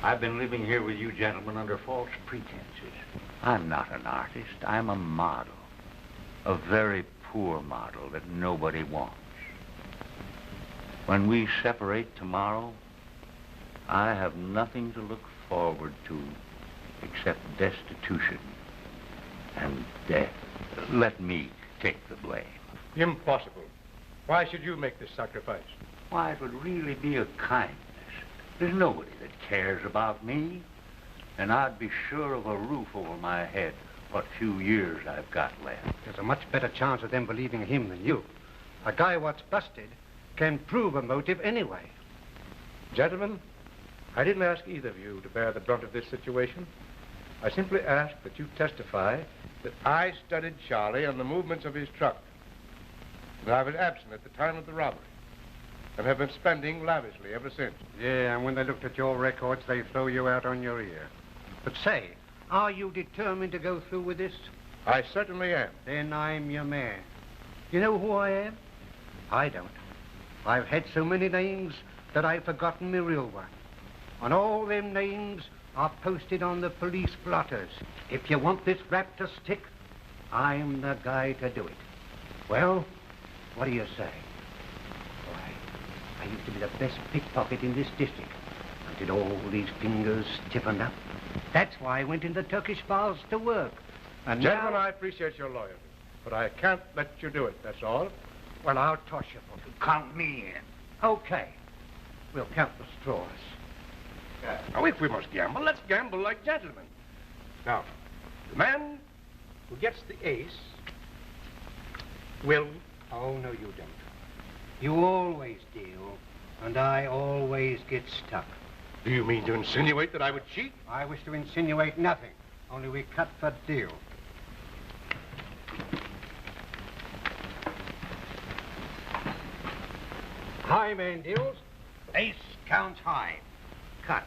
I've been living here with you gentlemen under false pretenses. I'm not an artist. I'm a model. A very poor model that nobody wants. When we separate tomorrow, I have nothing to look forward to except destitution and death. Let me take the blame. Impossible. Why should you make this sacrifice? Why, it would really be a kindness. There's nobody that cares about me, and I'd be sure of a roof over my head what few years I've got left. There's a much better chance of them believing him than you. A guy what's busted can prove a motive anyway. Gentlemen, I didn't ask either of you to bear the brunt of this situation. I simply asked that you testify that I studied Charlie and the movements of his truck. That I was absent at the time of the robbery and have been spending lavishly ever since. Yeah, and when they looked at your records, they throw you out on your ear. But say, are you determined to go through with this? I certainly am. Then I'm your man. You know who I am? I don't. I've had so many names that I've forgotten my real one. And all them names are posted on the police blotters. If you want this rap to stick, I'm the guy to do it. Well, what do you say? Why, I used to be the best pickpocket in this district until all these fingers stiffened up. That's why I went into Turkish bars to work. And Gentlemen, now... I appreciate your loyalty, but I can't let you do it, that's all. Well, I'll toss you. Count me in. Okay. We'll count the straws. Now, if we must gamble, let's gamble like gentlemen. Now, the man who gets the ace will... Oh, no, you don't. You always deal, and I always get stuck. Do you mean to insinuate that I would cheat? I wish to insinuate nothing, only we cut for deal. High man deals. Ace counts high. Cut.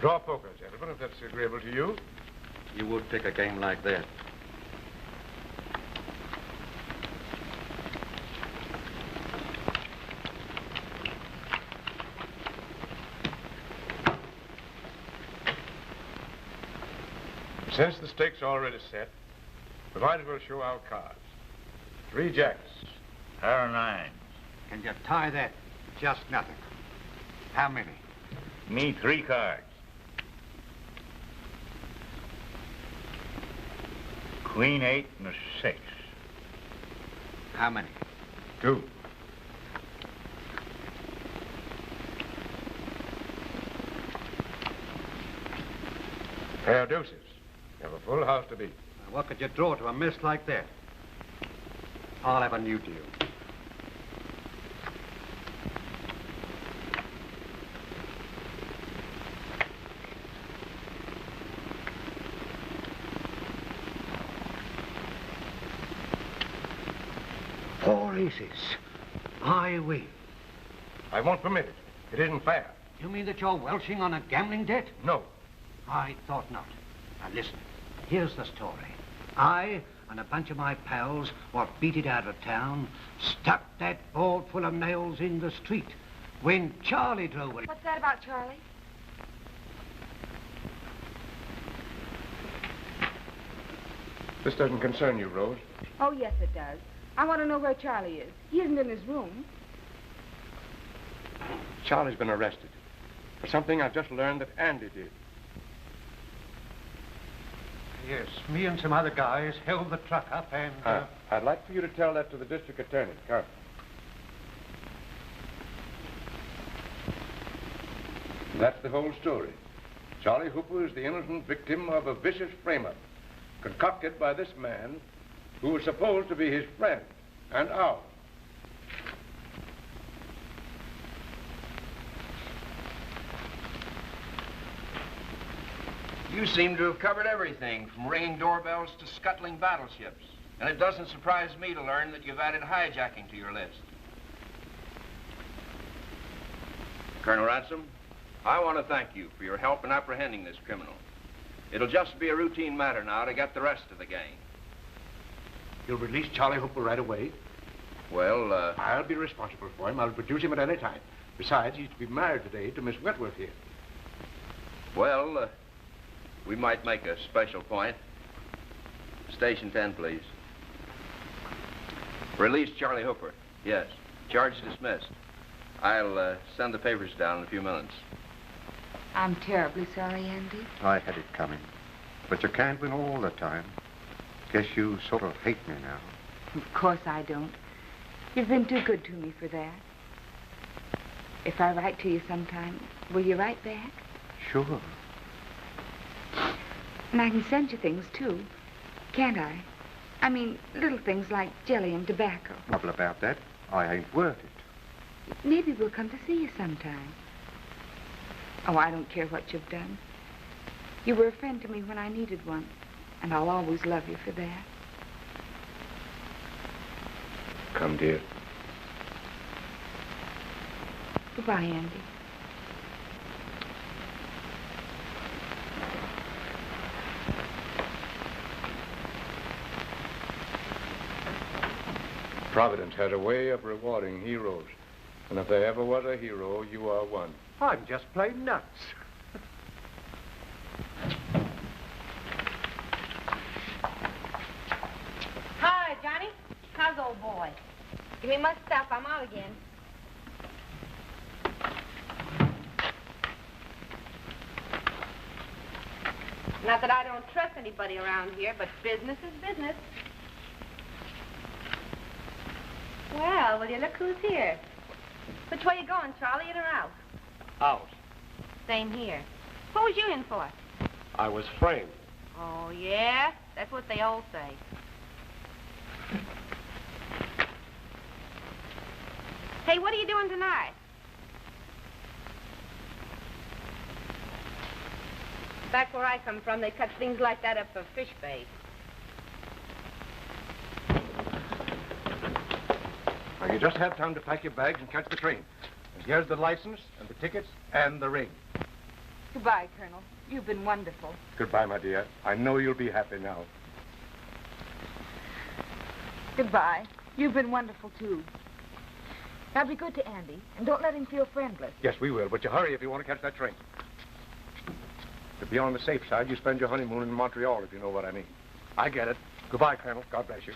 Draw poker, gentlemen, if that's agreeable to you. You would take a game like that. Since the stakes are already set, we might as well show our cards. 3 jacks. Pair of 9s. Can you tie that? Just nothing. How many? Me 3 cards. Queen 8 and a 6. How many? 2. Pair of deuces. You have a full house to beat. Now, what could you draw to a mess like that? I'll have a new deal. Four aces. I win. I won't permit it. It isn't fair. You mean that you're welching on a gambling debt? No. I thought not. Now listen, here's the story. I and a bunch of my pals, what beat it out of town, stuck that ball full of nails in the street when Charlie drove it. What's that about Charlie? This doesn't concern you, Rose. Oh, yes, it does. I want to know where Charlie is. He isn't in his room. Charlie's been arrested for something I've just learned that Andy did. Yes, me and some other guys held the truck up and... I'd like for you to tell that to the district attorney, Carter. That's the whole story. Charlie Hooper is the innocent victim of a vicious frame-up concocted by this man who was supposed to be his friend and ours. You seem to have covered everything, from ringing doorbells to scuttling battleships. And it doesn't surprise me to learn that you've added hijacking to your list. Colonel Ransom, I want to thank you for your help in apprehending this criminal. It'll just be a routine matter now to get the rest of the gang. You'll release Charlie Hooper right away? Well, I'll be responsible for him. I'll produce him at any time. Besides, he's to be married today to Miss Wentworth here. well, we might make a special point. Station 10, please. Release Charlie Hooper. Yes. Charge dismissed. I'll send the papers down in a few minutes. I'm terribly sorry, Andy. I had it coming. But you can't win all the time. Guess you sort of hate me now. Of course I don't. You've been too good to me for that. If I write to you sometime, will you write back? Sure. And I can send you things, too. Can't I? I mean, little things like jelly and tobacco. Trouble about that. I ain't worth it. Maybe we'll come to see you sometime. Oh, I don't care what you've done. You were a friend to me when I needed one, and I'll always love you for that. Come, dear. Goodbye, Andy. Providence has a way of rewarding heroes. And if there ever was a hero, you are one. I'm just plain nuts. Hi, Johnny. How's old boy? Give me my stuff. I'm out again. Not that I don't trust anybody around here, but business is business. Well, will you look who's here? Which way you going, Charlie, in or out? Out. Same here. What was you in for? I was framed. Oh, yeah? That's what they all say. Hey, what are you doing tonight? Back where I come from, they cut things like that up for fish bait. Now, you just have time to pack your bags and catch the train. And here's the license and the tickets and the ring. Goodbye, Colonel. You've been wonderful. Goodbye, my dear. I know you'll be happy now. Goodbye. You've been wonderful, too. Now, be good to Andy, and don't let him feel friendless. Yes, we will, but you hurry if you want to catch that train. To be on the safe side, you spend your honeymoon in Montreal, if you know what I mean. I get it. Goodbye, Colonel. God bless you.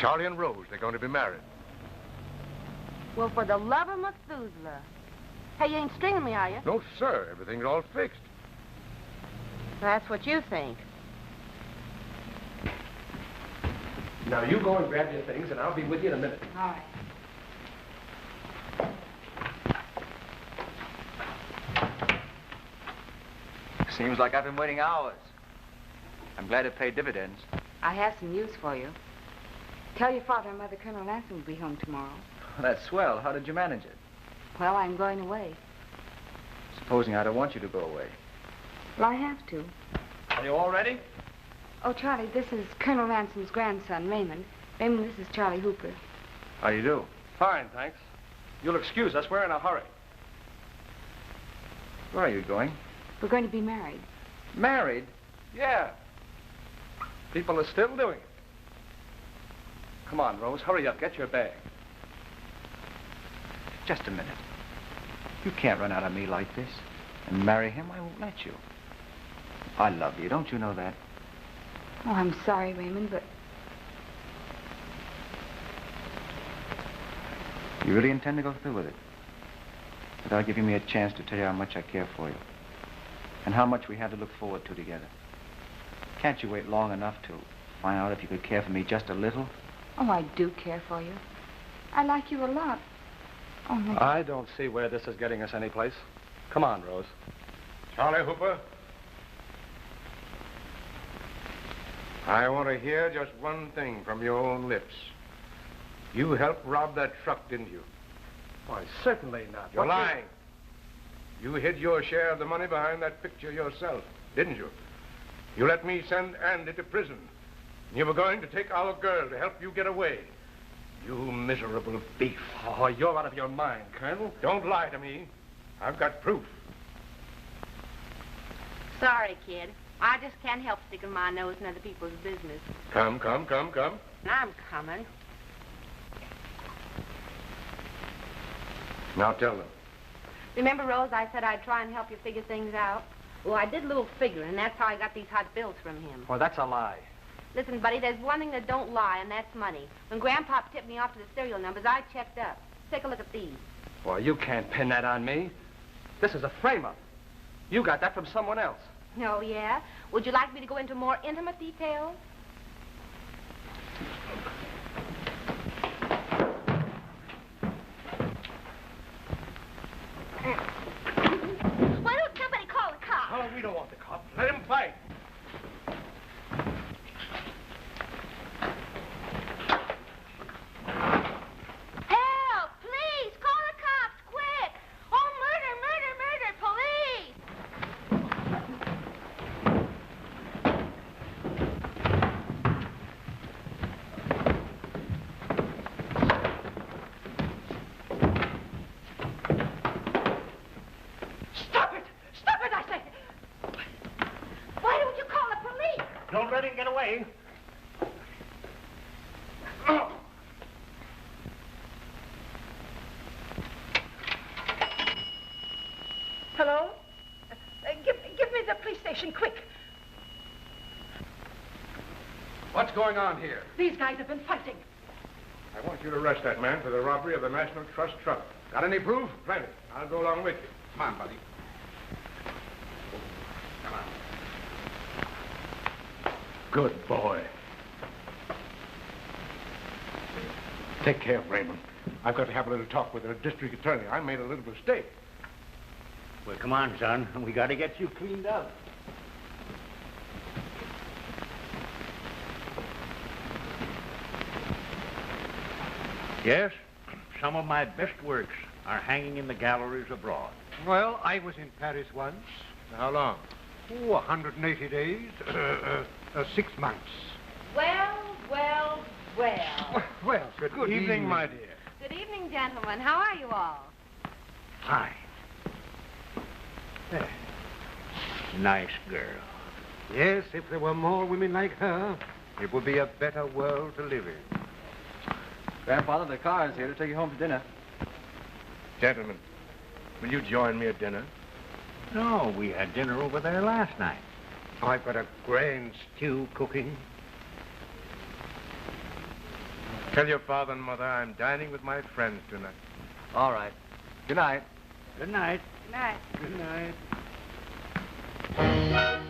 Charlie and Rose, they're going to be married. Well, for the love of Methuselah. Hey, you ain't stringing me, are you? No, sir. Everything's all fixed. That's what you think. Now, you go and grab your things, and I'll be with you in a minute. All right. Seems like I've been waiting hours. I'm glad it paid dividends. I have some news for you. Tell your father and mother Colonel Lansing will be home tomorrow. That's swell. How did you manage it? Well, I'm going away. Supposing I don't want you to go away. Well, I have to. Are you all ready? Oh, Charlie, this is Colonel Ransom's grandson, Raymond. Raymond, this is Charlie Hooper. How do you do? Fine, thanks. You'll excuse us. We're in a hurry. Where are you going? We're going to be married. Married? Yeah. People are still doing it. Come on, Rose. Hurry up. Get your bag. Just a minute. You can't run out on me like this and marry him. I won't let you. I love you. Don't you know that? Oh, I'm sorry, Raymond, but You really intend to go through with it? Without giving me a chance to tell you how much I care for you. And how much we have to look forward to together. Can't you wait long enough to find out if you could care for me just a little? oh, I do care for you. I like you a lot. Oh, Nick. I don't see where this is getting us anyplace. Come on, Rose. Charlie Hooper. I want to hear just one thing from your own lips. You helped rob that truck, didn't you? Why, certainly not. You're What lying. You hid your share of the money behind that picture yourself, didn't you? You let me send Andy to prison. You were going to take our girl to help you get away. You miserable thief. Oh, you're out of your mind, Colonel. Don't lie to me. I've got proof. Sorry, kid. I just can't help sticking my nose in other people's business. Come. I'm coming. Now tell them. Remember, Rose, I said I'd try and help you figure things out? Well, I did a little figuring, and that's how I got these hot bills from him. Well, that's a lie. Listen, buddy, there's one thing that don't lie, and that's money. When Grandpa tipped me off to the serial numbers, I checked up. Take a look at these. Well, you can't pin that on me. This is a frame-up. You got that from someone else. Oh, yeah? Would you like me to go into more intimate details? Why don't somebody call the cops? Oh, we don't want the cops. Let him fight. Help! Please! Call the cops! Quick! Oh, murder! Police! Stop it! Stop it, I say! Why don't you call the police? Don't let him get away. Hello? Give me the police station, quick. What's going on here? These guys have been fighting. I want you to arrest that man for the robbery of the National Trust truck. Got any proof? Plenty. I'll go along with you. Come on, buddy. Come on. Good boy. Take care of Raymond. I've got to have a little talk with the district attorney. I made a little mistake. Well, come on, son. We got to get you cleaned up. Yes, some of my best works are hanging in the galleries abroad. Well, I was in Paris once. How long? Oh, 180 days. 6 months. Well. Well, good evening, my dear. Good evening, gentlemen. How are you all? Fine. Nice girl. Yes, if there were more women like her, it would be a better world to live in. Grandfather, the car is here to take you home to dinner. Gentlemen, will you join me at dinner? No, we had dinner over there last night. I've got a grand stew cooking. Tell your father and mother I'm dining with my friends tonight. All right. Good night. Good night. Good night. Good night.